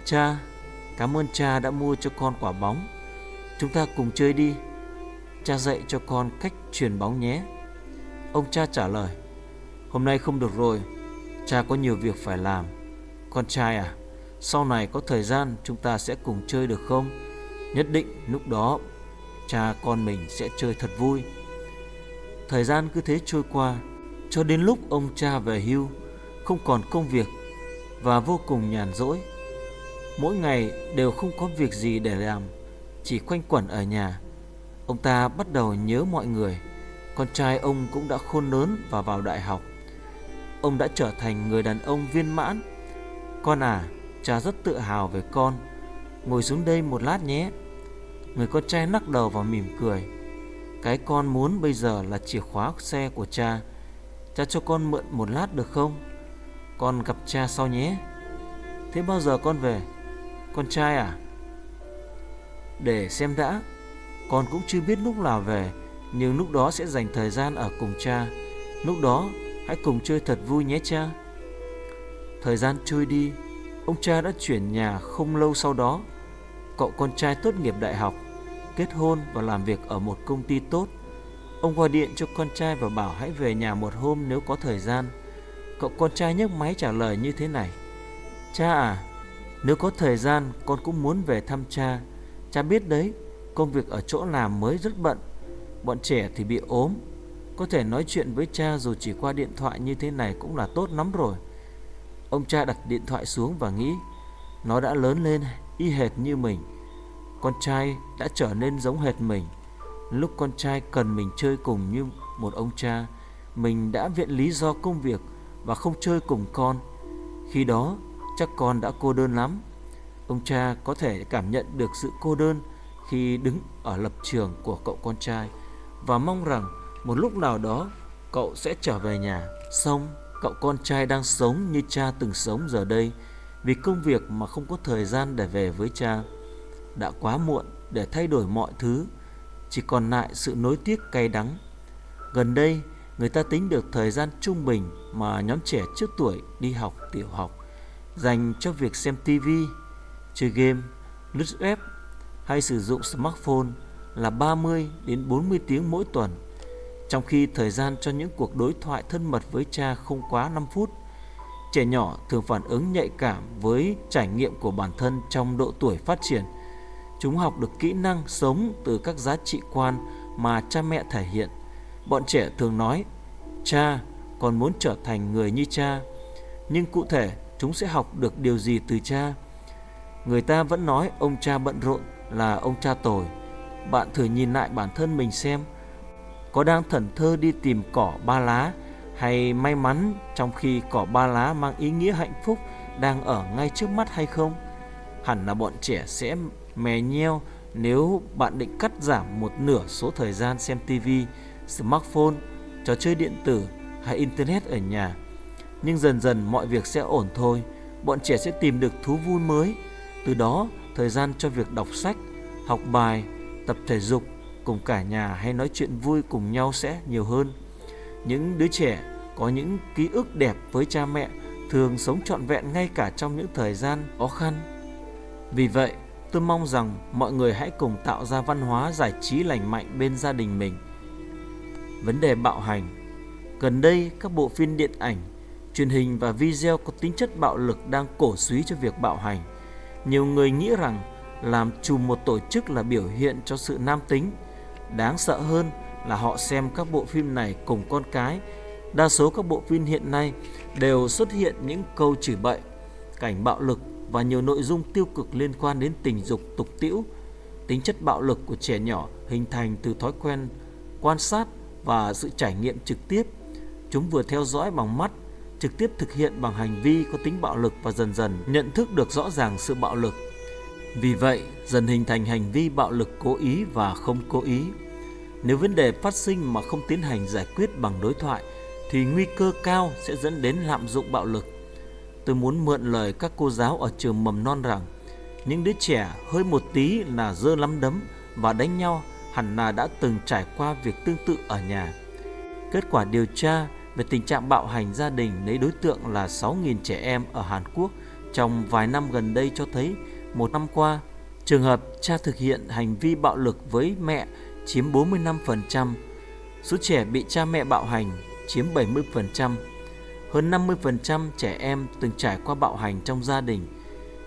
cha, cảm ơn cha đã mua cho con quả bóng. Chúng ta cùng chơi đi. Cha dạy cho con cách chuyền bóng nhé. Ông cha trả lời: hôm nay không được rồi, cha có nhiều việc phải làm. Con trai à, sau này có thời gian chúng ta sẽ cùng chơi được không? Nhất định lúc đó cha con mình sẽ chơi thật vui. Thời gian cứ thế trôi qua cho đến lúc ông cha về hưu, không còn công việc và vô cùng nhàn rỗi. Mỗi ngày đều không có việc gì để làm, chỉ quanh quẩn ở nhà. Ông ta bắt đầu nhớ mọi người. Con trai ông cũng đã khôn lớn và vào đại học. Ông đã trở thành người đàn ông viên mãn. Con à, cha rất tự hào về con. Ngồi xuống đây một lát nhé. Người con trai lắc đầu và mỉm cười. Cái con muốn bây giờ là chìa khóa xe của cha. Cha cho con mượn một lát được không? Con gặp cha sau nhé. Thế bao giờ con về? Con trai à? Để xem đã. Con cũng chưa biết lúc nào về, nhưng lúc đó sẽ dành thời gian ở cùng cha. Lúc đó hãy cùng chơi thật vui nhé cha. Thời gian trôi đi. Ông cha đã chuyển nhà không lâu sau đó. Cậu con trai tốt nghiệp đại học, kết hôn và làm việc ở một công ty tốt. Ông gọi điện cho con trai và bảo hãy về nhà một hôm nếu có thời gian. Cậu con trai nhấc máy trả lời như thế này: cha à, nếu có thời gian con cũng muốn về thăm cha. Cha biết đấy, công việc ở chỗ làm mới rất bận. Bọn trẻ thì bị ốm. Có thể nói chuyện với cha dù chỉ qua điện thoại như thế này cũng là tốt lắm rồi. Ông cha đặt điện thoại xuống và nghĩ: nó đã lớn lên y hệt như mình. Con trai đã trở nên giống hệt mình. Lúc con trai cần mình chơi cùng như một ông cha, mình đã viện lý do công việc và không chơi cùng con. Khi đó chắc con đã cô đơn lắm. Ông cha có thể cảm nhận được sự cô đơn khi đứng ở lập trường của cậu con trai và mong rằng một lúc nào đó cậu sẽ trở về nhà. Xong, cậu con trai đang sống như cha từng sống giờ đây, vì công việc mà không có thời gian để về với cha. Đã quá muộn để thay đổi mọi thứ, chỉ còn lại sự nối tiếc cay đắng. Gần đây, người ta tính được thời gian trung bình mà nhóm trẻ trước tuổi đi học tiểu học dành cho việc xem TV, chơi game, lướt web hay sử dụng smartphone là 30 đến 40 tiếng mỗi tuần, trong khi thời gian cho những cuộc đối thoại thân mật với cha không quá 5 phút. Trẻ nhỏ thường phản ứng nhạy cảm với trải nghiệm của bản thân trong độ tuổi phát triển. Chúng học được kỹ năng sống từ các giá trị quan mà cha mẹ thể hiện. Bọn trẻ thường nói: cha, con muốn trở thành người như cha. Nhưng cụ thể chúng sẽ học được điều gì từ cha? Người ta vẫn nói ông cha bận rộn là ông cha tồi. Bạn thử nhìn lại bản thân mình xem, có đang thẫn thơ đi tìm cỏ ba lá hay may mắn trong khi cỏ ba lá mang ý nghĩa hạnh phúc đang ở ngay trước mắt hay không? Hẳn là bọn trẻ sẽ mè nheo nếu bạn định cắt giảm một nửa số thời gian xem TV, smartphone, trò chơi điện tử hay internet ở nhà. Nhưng dần dần mọi việc sẽ ổn thôi. Bọn trẻ sẽ tìm được thú vui mới. Từ đó thời gian cho việc đọc sách, học bài, tập thể dục cùng cả nhà hay nói chuyện vui cùng nhau sẽ nhiều hơn. Những đứa trẻ có những ký ức đẹp với cha mẹ thường sống trọn vẹn ngay cả trong những thời gian khó khăn. Vì vậy, tôi mong rằng mọi người hãy cùng tạo ra văn hóa giải trí lành mạnh bên gia đình mình. Vấn đề bạo hành. Gần đây, các bộ phim điện ảnh, truyền hình và video có tính chất bạo lực đang cổ súy cho việc bạo hành. Nhiều người nghĩ rằng làm trùm một tổ chức là biểu hiện cho sự nam tính. Đáng sợ hơn là họ xem các bộ phim này cùng con cái. Đa số các bộ phim hiện nay đều xuất hiện những câu chửi bậy, cảnh bạo lực và nhiều nội dung tiêu cực liên quan đến tình dục tục tĩu. Tính chất bạo lực của trẻ nhỏ hình thành từ thói quen quan sát và sự trải nghiệm trực tiếp. Chúng vừa theo dõi bằng mắt, trực tiếp thực hiện bằng hành vi có tính bạo lực và dần dần nhận thức được rõ ràng sự bạo lực. Vì vậy, dần hình thành hành vi bạo lực cố ý và không cố ý. Nếu vấn đề phát sinh mà không tiến hành giải quyết bằng đối thoại, thì nguy cơ cao sẽ dẫn đến lạm dụng bạo lực. Tôi muốn mượn lời các cô giáo ở trường mầm non rằng, những đứa trẻ hơi một tí là giơ nắm đấm và đánh nhau hẳn là đã từng trải qua việc tương tự ở nhà. Kết quả điều tra về tình trạng bạo hành gia đình lấy đối tượng là 6.000 trẻ em ở Hàn Quốc trong vài năm gần đây cho thấy một năm qua, trường hợp cha thực hiện hành vi bạo lực với mẹ chiếm 45%, số trẻ bị cha mẹ bạo hành chiếm 70%. Hơn 50% trẻ em từng trải qua bạo hành trong gia đình.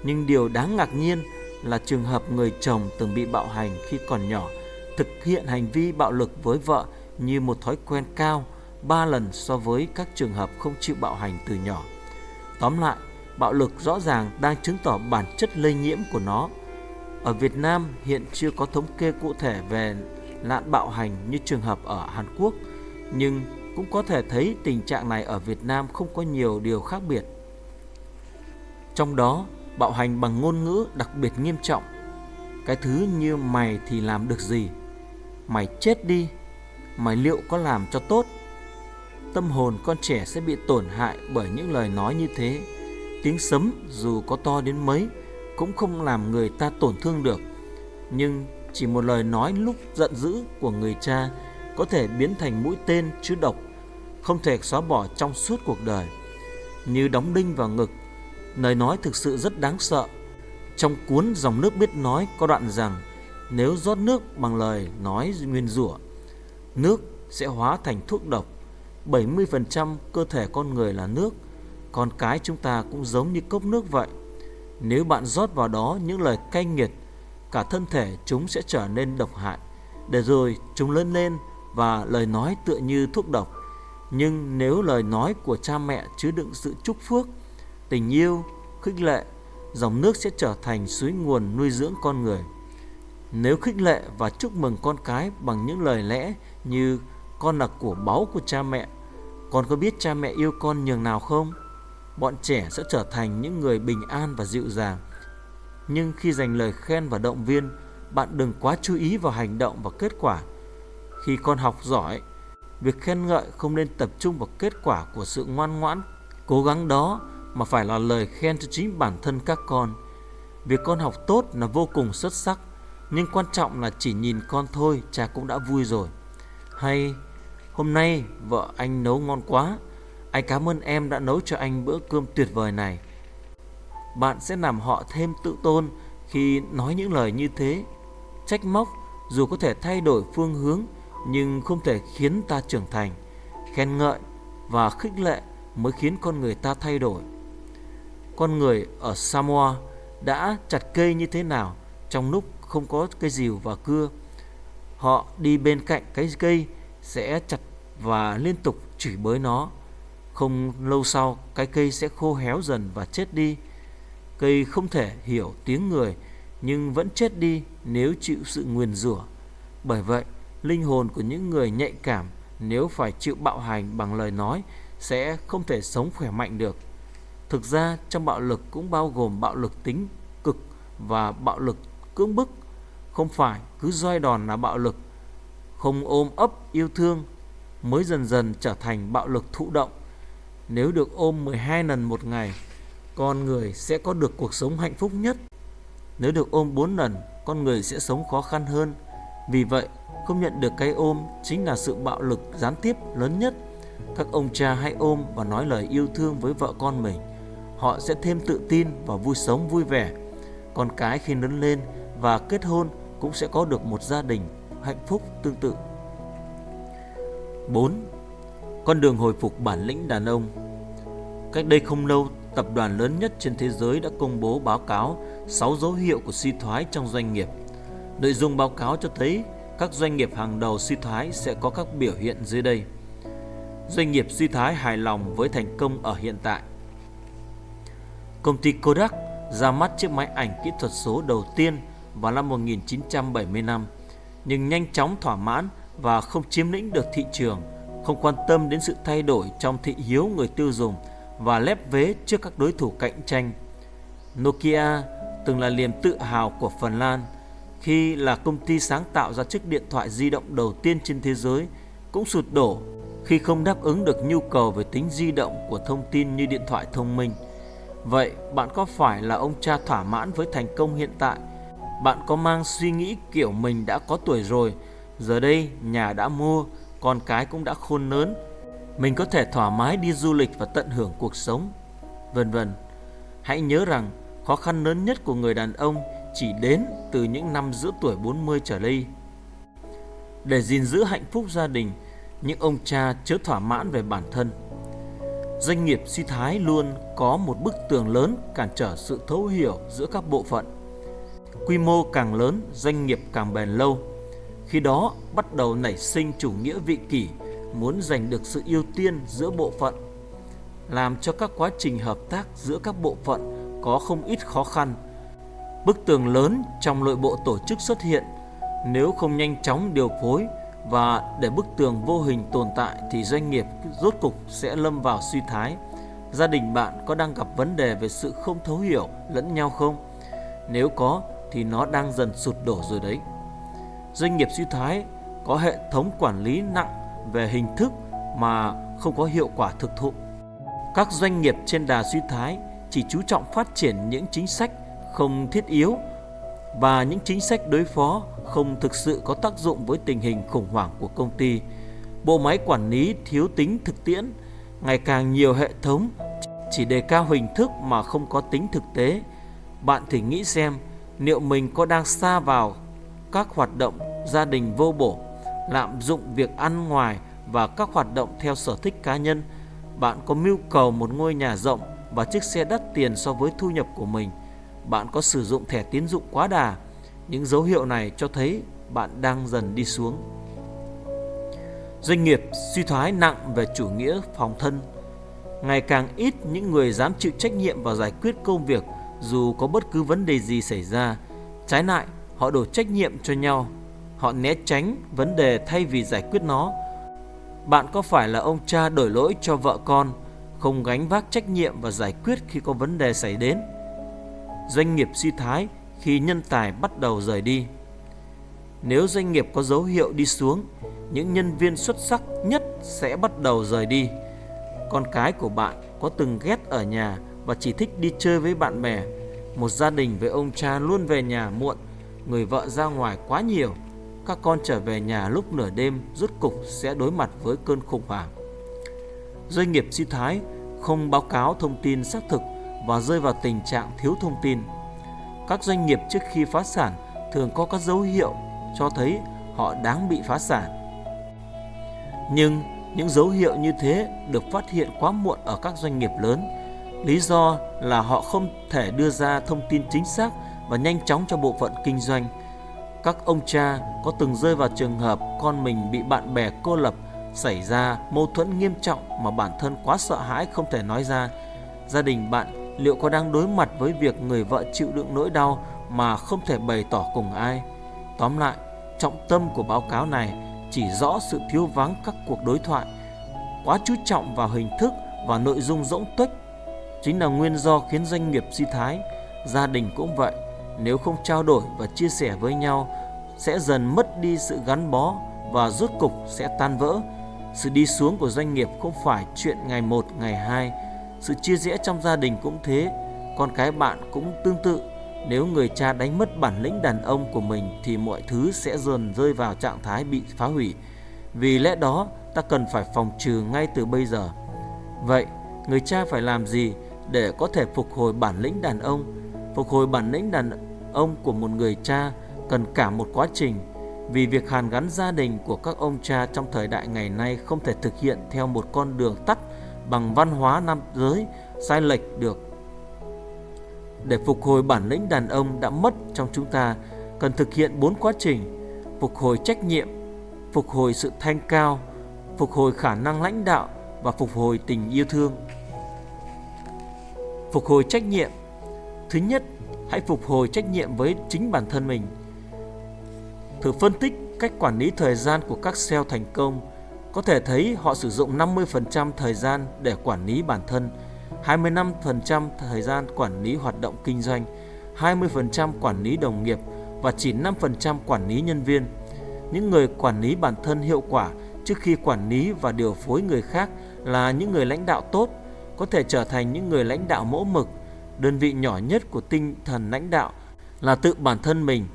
Nhưng điều đáng ngạc nhiên là trường hợp người chồng từng bị bạo hành khi còn nhỏ thực hiện hành vi bạo lực với vợ như một thói quen cao 3 lần so với các trường hợp không chịu bạo hành từ nhỏ. Tóm lại, bạo lực rõ ràng đang chứng tỏ bản chất lây nhiễm của nó. Ở Việt Nam hiện chưa có thống kê cụ thể về nạn bạo hành như trường hợp ở Hàn Quốc, nhưng cũng có thể thấy tình trạng này ở Việt Nam không có nhiều điều khác biệt. Trong đó, bạo hành bằng ngôn ngữ đặc biệt nghiêm trọng. Cái thứ như mày thì làm được gì? Mày chết đi, mày liệu có làm cho tốt? Tâm hồn con trẻ sẽ bị tổn hại bởi những lời nói như thế. Tiếng sấm dù có to đến mấy cũng không làm người ta tổn thương được. Nhưng chỉ một lời nói lúc giận dữ của người cha có thể biến thành mũi tên chứa độc, không thể xóa bỏ trong suốt cuộc đời. Như đóng đinh vào ngực, lời nói thực sự rất đáng sợ. Trong cuốn Dòng nước biết nói có đoạn rằng, nếu rót nước bằng lời nói nguyền rủa, nước sẽ hóa thành thuốc độc. 70% cơ thể con người là nước, con cái chúng ta cũng giống như cốc nước vậy. Nếu bạn rót vào đó những lời cay nghiệt, cả thân thể chúng sẽ trở nên độc hại, để rồi chúng lớn lên và lời nói tựa như thuốc độc. Nhưng nếu lời nói của cha mẹ chứa đựng sự chúc phước, tình yêu, khích lệ, dòng nước sẽ trở thành suối nguồn nuôi dưỡng con người. Nếu khích lệ và chúc mừng con cái bằng những lời lẽ như con là của báu của cha mẹ, con có biết cha mẹ yêu con nhường nào không? Bọn trẻ sẽ trở thành những người bình an và dịu dàng. Nhưng khi dành lời khen và động viên, bạn đừng quá chú ý vào hành động và kết quả. Khi con học giỏi, việc khen ngợi không nên tập trung vào kết quả của sự ngoan ngoãn, cố gắng đó, mà phải là lời khen cho chính bản thân các con. Việc con học tốt là vô cùng xuất sắc, nhưng quan trọng là chỉ nhìn con thôi, cha cũng đã vui rồi. Hay, hôm nay vợ anh nấu ngon quá, anh cảm ơn em đã nấu cho anh bữa cơm tuyệt vời này. Bạn sẽ làm họ thêm tự tôn khi nói những lời như thế. Trách móc dù có thể thay đổi phương hướng nhưng không thể khiến ta trưởng thành. Khen ngợi và khích lệ mới khiến con người ta thay đổi. Con người ở Samoa đã chặt cây như thế nào trong lúc không có cây rìu và cưa? Họ đi bên cạnh cái cây sẽ chặt và liên tục chửi bới nó. Không lâu sau, cái cây sẽ khô héo dần và chết đi. Cây không thể hiểu tiếng người nhưng vẫn chết đi nếu chịu sự nguyền rủa. Bởi vậy, linh hồn của những người nhạy cảm nếu phải chịu bạo hành bằng lời nói sẽ không thể sống khỏe mạnh được. Thực ra, trong bạo lực cũng bao gồm bạo lực tính cực và bạo lực cưỡng bức. Không phải cứ roi đòn là bạo lực. Không ôm ấp yêu thương mới dần dần trở thành bạo lực thụ động. Nếu được ôm 12 lần một ngày, con người sẽ có được cuộc sống hạnh phúc nhất. Nếu được ôm 4 lần, con người sẽ sống khó khăn hơn. Vì vậy, không nhận được cái ôm chính là sự bạo lực gián tiếp lớn nhất. Các ông cha hãy ôm và nói lời yêu thương với vợ con mình. Họ sẽ thêm tự tin và vui sống vui vẻ. Con cái khi lớn lên và kết hôn cũng sẽ có được một gia đình hạnh phúc tương tự. 4. Con đường hồi phục bản lĩnh đàn ông. Cách đây không lâu, tập đoàn lớn nhất trên thế giới đã công bố báo cáo 6 dấu hiệu của suy thoái trong doanh nghiệp. Nội dung báo cáo cho thấy các doanh nghiệp hàng đầu suy thoái sẽ có các biểu hiện dưới đây. Doanh nghiệp suy thoái hài lòng với thành công ở hiện tại. Công ty Kodak ra mắt chiếc máy ảnh kỹ thuật số đầu tiên vào năm 1975, nhưng nhanh chóng thỏa mãn và không chiếm lĩnh được thị trường, không quan tâm đến sự thay đổi trong thị hiếu người tiêu dùng và lép vế trước các đối thủ cạnh tranh. Nokia từng là niềm tự hào của Phần Lan khi là công ty sáng tạo ra chiếc điện thoại di động đầu tiên trên thế giới, cũng sụt đổ khi không đáp ứng được nhu cầu về tính di động của thông tin như điện thoại thông minh. Vậy bạn có phải là ông cha thỏa mãn với thành công hiện tại? Bạn có mang suy nghĩ kiểu mình đã có tuổi rồi, giờ đây nhà đã mua, con cái cũng đã khôn lớn, mình có thể thoải mái đi du lịch và tận hưởng cuộc sống, vân vân. Hãy nhớ rằng khó khăn lớn nhất của người đàn ông chỉ đến từ những năm giữa tuổi 40 trở đi. Để gìn giữ hạnh phúc gia đình, những ông cha chớ thỏa mãn về bản thân. Doanh nghiệp suy thoái luôn có một bức tường lớn cản trở sự thấu hiểu giữa các bộ phận. Quy mô càng lớn, doanh nghiệp càng bền lâu. Khi đó bắt đầu nảy sinh chủ nghĩa vị kỷ, muốn giành được sự ưu tiên giữa bộ phận, làm cho các quá trình hợp tác giữa các bộ phận có không ít khó khăn. Bức tường lớn trong nội bộ tổ chức xuất hiện. Nếu không nhanh chóng điều phối và để bức tường vô hình tồn tại thì doanh nghiệp rốt cục sẽ lâm vào suy thoái. Gia đình bạn có đang gặp vấn đề về sự không thấu hiểu lẫn nhau không? Nếu có thì nó đang dần sụt đổ rồi đấy. Doanh nghiệp suy thoái có hệ thống quản lý nặng về hình thức mà không có hiệu quả thực thụ. Các doanh nghiệp trên đà suy thoái chỉ chú trọng phát triển những chính sách không thiết yếu và những chính sách đối phó không thực sự có tác dụng với tình hình khủng hoảng của công ty. Bộ máy quản lý thiếu tính thực tiễn, ngày càng nhiều hệ thống chỉ đề cao hình thức mà không có tính thực tế. Bạn thử nghĩ xem, liệu mình có đang sa vào các hoạt động gia đình vô bổ, lạm dụng việc ăn ngoài và các hoạt động theo sở thích cá nhân? Bạn có mưu cầu một ngôi nhà rộng và chiếc xe đắt tiền so với thu nhập của mình? Bạn có sử dụng thẻ tín dụng quá đà? Những dấu hiệu này cho thấy bạn đang dần đi xuống. Doanh nghiệp suy thoái nặng về chủ nghĩa phòng thân. Ngày càng ít những người dám chịu trách nhiệm và giải quyết công việc dù có bất cứ vấn đề gì xảy ra. Trái lại, họ đổ trách nhiệm cho nhau. Họ né tránh vấn đề thay vì giải quyết nó. Bạn có phải là ông cha đổi lỗi cho vợ con, không gánh vác trách nhiệm và giải quyết khi có vấn đề xảy đến? Doanh nghiệp suy thoái khi nhân tài bắt đầu rời đi. Nếu doanh nghiệp có dấu hiệu đi xuống, những nhân viên xuất sắc nhất sẽ bắt đầu rời đi. Con cái của bạn có từng ghét ở nhà và chỉ thích đi chơi với bạn bè. Một gia đình với ông cha luôn về nhà muộn, người vợ ra ngoài quá nhiều. Các con trở về nhà lúc nửa đêm, rốt cục sẽ đối mặt với cơn khủng hoảng. Doanh nghiệp suy thoái không báo cáo thông tin xác thực và rơi vào tình trạng thiếu thông tin. Các doanh nghiệp trước khi phá sản thường có các dấu hiệu cho thấy họ đáng bị phá sản. Nhưng những dấu hiệu như thế được phát hiện quá muộn ở các doanh nghiệp lớn. Lý do là họ không thể đưa ra thông tin chính xác và nhanh chóng cho bộ phận kinh doanh. Các ông cha có từng rơi vào trường hợp con mình bị bạn bè cô lập, xảy ra mâu thuẫn nghiêm trọng mà bản thân quá sợ hãi không thể nói ra. Gia đình bạn liệu có đang đối mặt với việc người vợ chịu đựng nỗi đau mà không thể bày tỏ cùng ai? Tóm lại, trọng tâm của báo cáo này chỉ rõ sự thiếu vắng các cuộc đối thoại, quá chú trọng vào hình thức và nội dung rỗng tuếch chính là nguyên do khiến doanh nghiệp suy thoái. Gia đình cũng vậy, nếu không trao đổi và chia sẻ với nhau sẽ dần mất đi sự gắn bó và rốt cục sẽ tan vỡ. Sự đi xuống của doanh nghiệp không phải chuyện ngày một, ngày hai. Sự chia rẽ trong gia đình cũng thế. Con cái bạn cũng tương tự. Nếu người cha đánh mất bản lĩnh đàn ông của mình thì mọi thứ sẽ dần rơi vào trạng thái bị phá hủy. Vì lẽ đó, ta cần phải phòng trừ ngay từ bây giờ. Vậy, người cha phải làm gì để có thể phục hồi bản lĩnh đàn ông? Phục hồi bản lĩnh đàn ông của một người cha cần cả một quá trình, vì việc hàn gắn gia đình của các ông cha trong thời đại ngày nay không thể thực hiện theo một con đường tắt bằng văn hóa nam giới sai lệch được. Để phục hồi bản lĩnh đàn ông đã mất trong chúng ta, cần thực hiện 4 quá trình: phục hồi trách nhiệm, phục hồi sự thanh cao, phục hồi khả năng lãnh đạo và phục hồi tình yêu thương. Phục hồi trách nhiệm. Thứ nhất, hãy phục hồi trách nhiệm với chính bản thân mình. Thử phân tích cách quản lý thời gian của các sale thành công. Có thể thấy họ sử dụng 50% thời gian để quản lý bản thân, 25% thời gian quản lý hoạt động kinh doanh, 20% quản lý đồng nghiệp và chỉ 5% quản lý nhân viên. Những người quản lý bản thân hiệu quả trước khi quản lý và điều phối người khác là những người lãnh đạo tốt, có thể trở thành những người lãnh đạo mẫu mực. Đơn vị nhỏ nhất của tinh thần lãnh đạo là tự bản thân mình.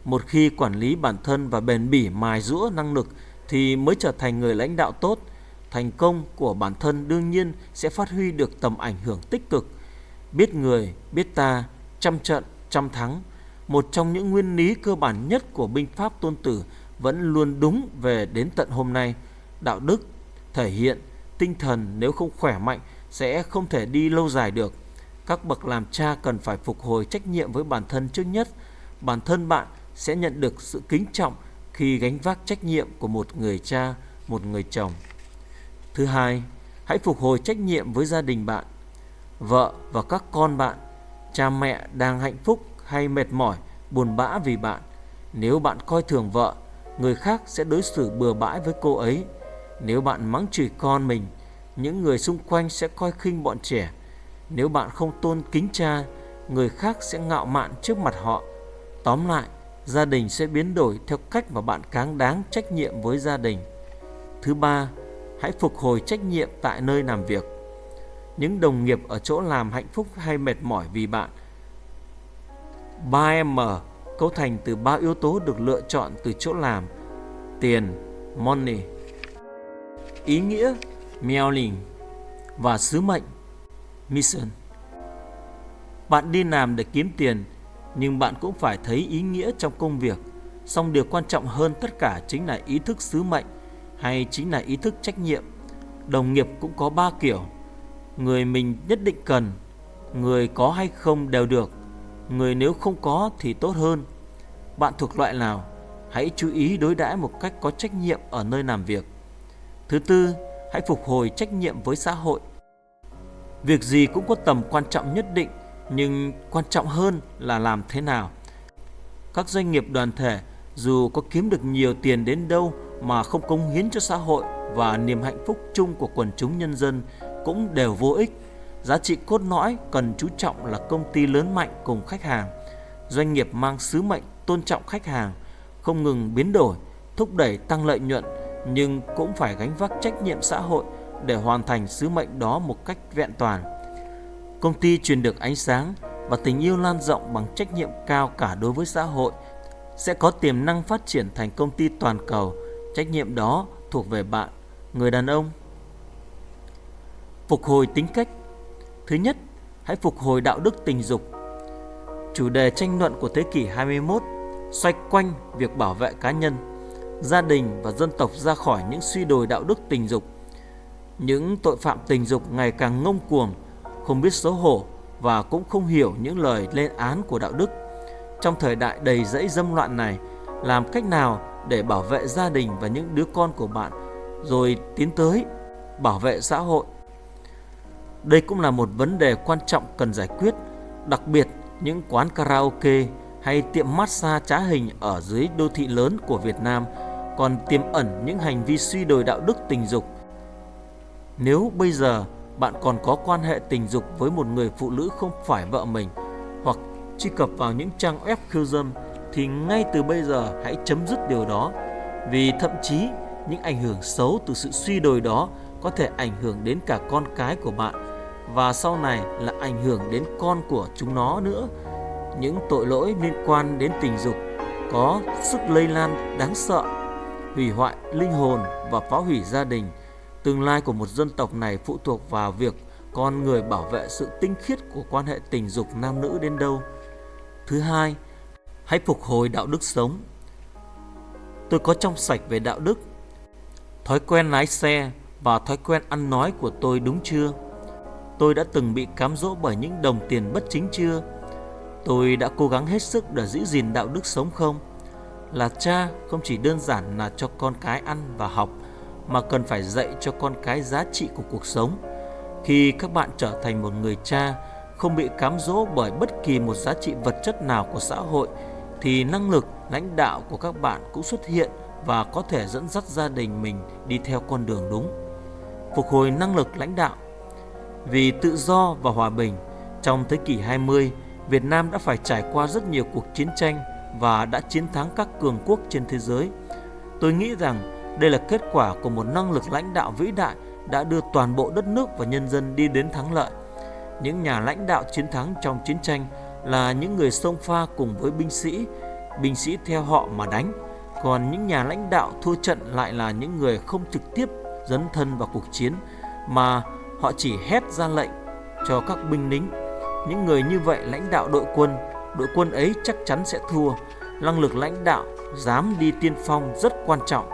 Một khi quản lý bản thân và bền bỉ mài giũa năng lực thì mới trở thành người lãnh đạo tốt. Thành công của bản thân đương nhiên sẽ phát huy được tầm ảnh hưởng tích cực. Biết người, biết ta, trăm trận, trăm thắng. Một trong những nguyên lý cơ bản nhất của binh pháp Tôn Tử vẫn luôn đúng về đến tận hôm nay. Đạo đức thể hiện, tinh thần nếu không khỏe mạnh sẽ không thể đi lâu dài được. Các bậc làm cha cần phải phục hồi trách nhiệm với bản thân trước nhất. Bản thân bạn sẽ nhận được sự kính trọng khi gánh vác trách nhiệm của một người cha, một người chồng. Thứ hai, hãy phục hồi trách nhiệm với gia đình bạn, vợ và các con bạn. Cha mẹ đang hạnh phúc hay mệt mỏi, buồn bã vì bạn. Nếu bạn coi thường vợ, người khác sẽ đối xử bừa bãi với cô ấy. Nếu bạn mắng chửi con mình, những người xung quanh sẽ coi khinh bọn trẻ. Nếu bạn không tôn kính cha, người khác sẽ ngạo mạn trước mặt họ. Tóm lại, gia đình sẽ biến đổi theo cách mà bạn cáng đáng trách nhiệm với gia đình. Thứ ba, hãy phục hồi trách nhiệm tại nơi làm việc. Những đồng nghiệp ở chỗ làm hạnh phúc hay mệt mỏi vì bạn. 3M cấu thành từ 3 yếu tố được lựa chọn từ chỗ làm: tiền, money, ý nghĩa, meaning, và sứ mệnh, mission. Bạn đi làm để kiếm tiền, nhưng bạn cũng phải thấy ý nghĩa trong công việc. Song điều quan trọng hơn tất cả chính là ý thức sứ mệnh, hay chính là ý thức trách nhiệm. Đồng nghiệp cũng có 3 kiểu: người mình nhất định cần, người có hay không đều được, người nếu không có thì tốt hơn. Bạn thuộc loại nào? Hãy chú ý đối đãi một cách có trách nhiệm ở nơi làm việc. Thứ tư, hãy phục hồi trách nhiệm với xã hội. Việc gì cũng có tầm quan trọng nhất định, nhưng quan trọng hơn là làm thế nào. Các doanh nghiệp đoàn thể dù có kiếm được nhiều tiền đến đâu mà không cống hiến cho xã hội và niềm hạnh phúc chung của quần chúng nhân dân cũng đều vô ích. Giá trị cốt lõi cần chú trọng là công ty lớn mạnh cùng khách hàng. Doanh nghiệp mang sứ mệnh tôn trọng khách hàng, không ngừng biến đổi, thúc đẩy tăng lợi nhuận, nhưng cũng phải gánh vác trách nhiệm xã hội để hoàn thành sứ mệnh đó một cách vẹn toàn. Công ty truyền được ánh sáng và tình yêu lan rộng bằng trách nhiệm cao cả đối với xã hội sẽ có tiềm năng phát triển thành công ty toàn cầu. Trách nhiệm đó thuộc về bạn, người đàn ông. Phục hồi tính cách. Thứ nhất, hãy phục hồi đạo đức tình dục. Chủ đề tranh luận của thế kỷ 21 xoay quanh việc bảo vệ cá nhân, gia đình và dân tộc ra khỏi những suy đồi đạo đức tình dục. Những tội phạm tình dục ngày càng ngông cuồng, không biết xấu hổ và cũng không hiểu những lời lên án của đạo đức. Trong thời đại đầy rẫy dâm loạn này, làm cách nào để bảo vệ gia đình và những đứa con của bạn, rồi tiến tới bảo vệ xã hội? Đây cũng là một vấn đề quan trọng cần giải quyết, đặc biệt những quán karaoke hay tiệm massage trá hình ở dưới đô thị lớn của Việt Nam còn tiềm ẩn những hành vi suy đồi đạo đức tình dục. Nếu bây giờ bạn còn có quan hệ tình dục với một người phụ nữ không phải vợ mình, hoặc truy cập vào những trang web khiêu dâm, thì ngay từ bây giờ hãy chấm dứt điều đó. Vì thậm chí những ảnh hưởng xấu từ sự suy đồi đó có thể ảnh hưởng đến cả con cái của bạn, và sau này là ảnh hưởng đến con của chúng nó nữa. Những tội lỗi liên quan đến tình dục có sức lây lan đáng sợ. hủy hoại linh hồn và phá hủy gia đình. Tương lai của một dân tộc này phụ thuộc vào việc con người bảo vệ sự tinh khiết của quan hệ tình dục nam nữ đến đâu. Thứ hai, hãy phục hồi đạo đức sống. Tôi có trong sạch về đạo đức. Thói quen lái xe và thói quen ăn nói của tôi đúng chưa? Tôi đã từng bị cám dỗ bởi những đồng tiền bất chính chưa? Tôi đã cố gắng hết sức để giữ gìn đạo đức sống không? Là cha không chỉ đơn giản là cho con cái ăn và học, mà cần phải dạy cho con cái giá trị của cuộc sống. Khi các bạn trở thành một người cha không bị cám dỗ bởi bất kỳ một giá trị vật chất nào của xã hội, thì năng lực lãnh đạo của các bạn cũng xuất hiện và có thể dẫn dắt gia đình mình đi theo con đường đúng. Phục hồi năng lực lãnh đạo. Vì tự do và hòa bình, trong thế kỷ 20, Việt Nam đã phải trải qua rất nhiều cuộc chiến tranh và đã chiến thắng các cường quốc trên thế giới. Tôi nghĩ rằng đây là kết quả của một năng lực lãnh đạo vĩ đại đã đưa toàn bộ đất nước và nhân dân đi đến thắng lợi. Những nhà lãnh đạo chiến thắng trong chiến tranh là những người xông pha cùng với binh sĩ theo họ mà đánh. Còn những nhà lãnh đạo thua trận lại là những người không trực tiếp dấn thân vào cuộc chiến, mà họ chỉ hét ra lệnh cho các binh lính. Những người như vậy lãnh đạo đội quân ấy chắc chắn sẽ thua. Năng lực lãnh đạo dám đi tiên phong rất quan trọng.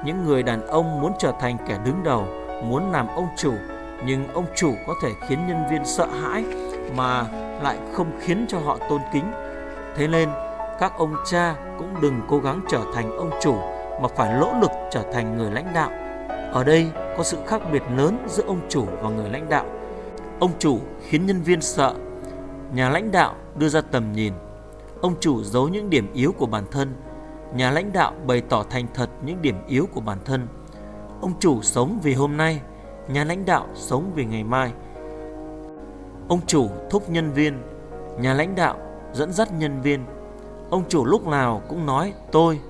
Những người đàn ông muốn trở thành kẻ đứng đầu, muốn làm ông chủ, nhưng ông chủ có thể khiến nhân viên sợ hãi mà lại không khiến cho họ tôn kính. Thế nên các ông cha cũng đừng cố gắng trở thành ông chủ, mà phải nỗ lực trở thành người lãnh đạo. Ở đây có sự khác biệt lớn giữa ông chủ và người lãnh đạo. Ông chủ khiến nhân viên sợ, nhà lãnh đạo đưa ra tầm nhìn. Ông chủ giấu những điểm yếu của bản thân, nhà lãnh đạo bày tỏ thành thật những điểm yếu của bản thân. Ông chủ sống vì hôm nay, nhà lãnh đạo sống vì ngày mai. Ông chủ thúc nhân viên, nhà lãnh đạo dẫn dắt nhân viên. Ông chủ lúc nào cũng nói tôi,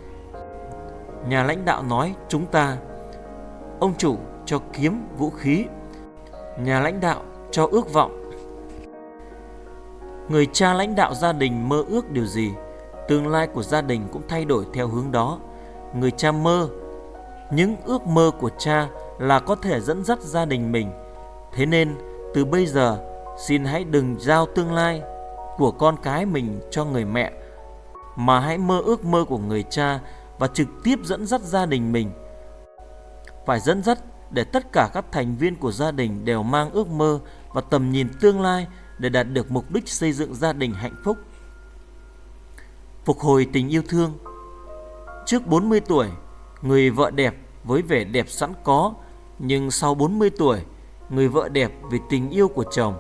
nhà lãnh đạo nói chúng ta. Ông chủ cho kiếm vũ khí, nhà lãnh đạo cho ước vọng. Người cha lãnh đạo gia đình mơ ước điều gì, tương lai của gia đình cũng thay đổi theo hướng đó. Người cha mơ, những ước mơ của cha là có thể dẫn dắt gia đình mình. Thế nên từ bây giờ xin hãy đừng giao tương lai của con cái mình cho người mẹ, mà hãy mơ ước mơ của người cha và trực tiếp dẫn dắt gia đình mình. Phải dẫn dắt để tất cả các thành viên của gia đình đều mang ước mơ và tầm nhìn tương lai để đạt được mục đích xây dựng gia đình hạnh phúc. Phục hồi tình yêu thương. Trước 40 tuổi, người vợ đẹp với vẻ đẹp sẵn có, nhưng sau 40 tuổi, người vợ đẹp vì tình yêu của chồng.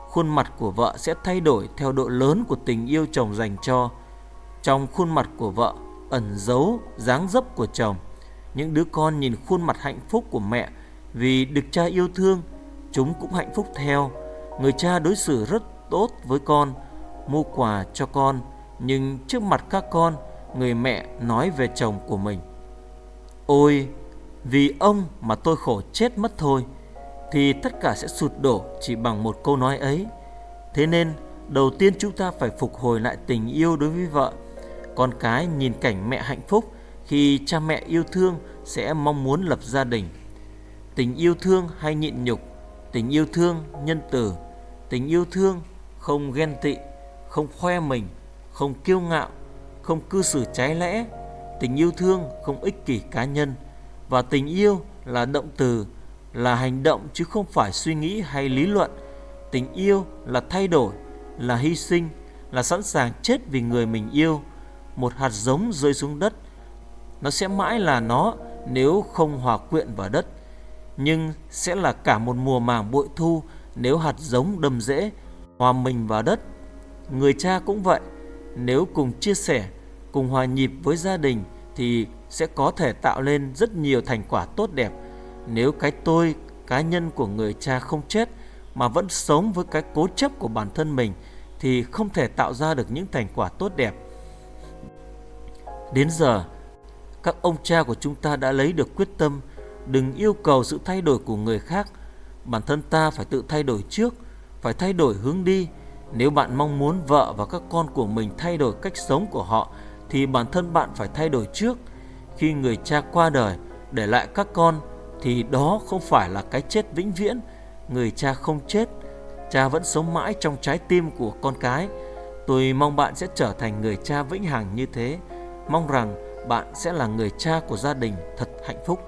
Khuôn mặt của vợ sẽ thay đổi theo độ lớn của tình yêu chồng dành cho. Trong khuôn mặt của vợ ẩn giấu dáng dấp của chồng. Những đứa con nhìn khuôn mặt hạnh phúc của mẹ vì được cha yêu thương, chúng cũng hạnh phúc theo. Người cha đối xử rất tốt với con, mua quà cho con, nhưng trước mặt các con, người mẹ nói về chồng của mình: ôi, vì ông mà tôi khổ chết mất thôi. Thì tất cả sẽ sụp đổ chỉ bằng một câu nói ấy. Thế nên đầu tiên chúng ta phải phục hồi lại tình yêu đối với vợ. Con cái nhìn cảnh mẹ hạnh phúc khi cha mẹ yêu thương sẽ mong muốn lập gia đình. Tình yêu thương hay nhịn nhục, tình yêu thương nhân từ, tình yêu thương không ghen tị, không khoe mình, không kiêu ngạo, không cư xử trái lẽ. Tình yêu thương không ích kỷ cá nhân. Và tình yêu là động từ, là hành động chứ không phải suy nghĩ hay lý luận. Tình yêu là thay đổi, là hy sinh, là sẵn sàng chết vì người mình yêu. Một hạt giống rơi xuống đất, nó sẽ mãi là nó nếu không hòa quyện vào đất, nhưng sẽ là cả một mùa màng bội thu nếu hạt giống đâm rễ, hòa mình vào đất. Người cha cũng vậy, nếu cùng chia sẻ, cùng hòa nhịp với gia đình thì sẽ có thể tạo lên rất nhiều thành quả tốt đẹp. Nếu cái tôi cá nhân của người cha không chết mà vẫn sống với cái cố chấp của bản thân mình thì không thể tạo ra được những thành quả tốt đẹp. Đến giờ, các ông cha của chúng ta đã lấy được quyết tâm đừng yêu cầu sự thay đổi của người khác. Bản thân ta phải tự thay đổi trước, phải thay đổi hướng đi. Nếu bạn mong muốn vợ và các con của mình thay đổi cách sống của họ thì bản thân bạn phải thay đổi trước. Khi người cha qua đời để lại các con thì đó không phải là cái chết vĩnh viễn. Người cha không chết, cha vẫn sống mãi trong trái tim của con cái. Tôi mong bạn sẽ trở thành người cha vĩnh hằng như thế. Mong rằng bạn sẽ là người cha của gia đình thật hạnh phúc.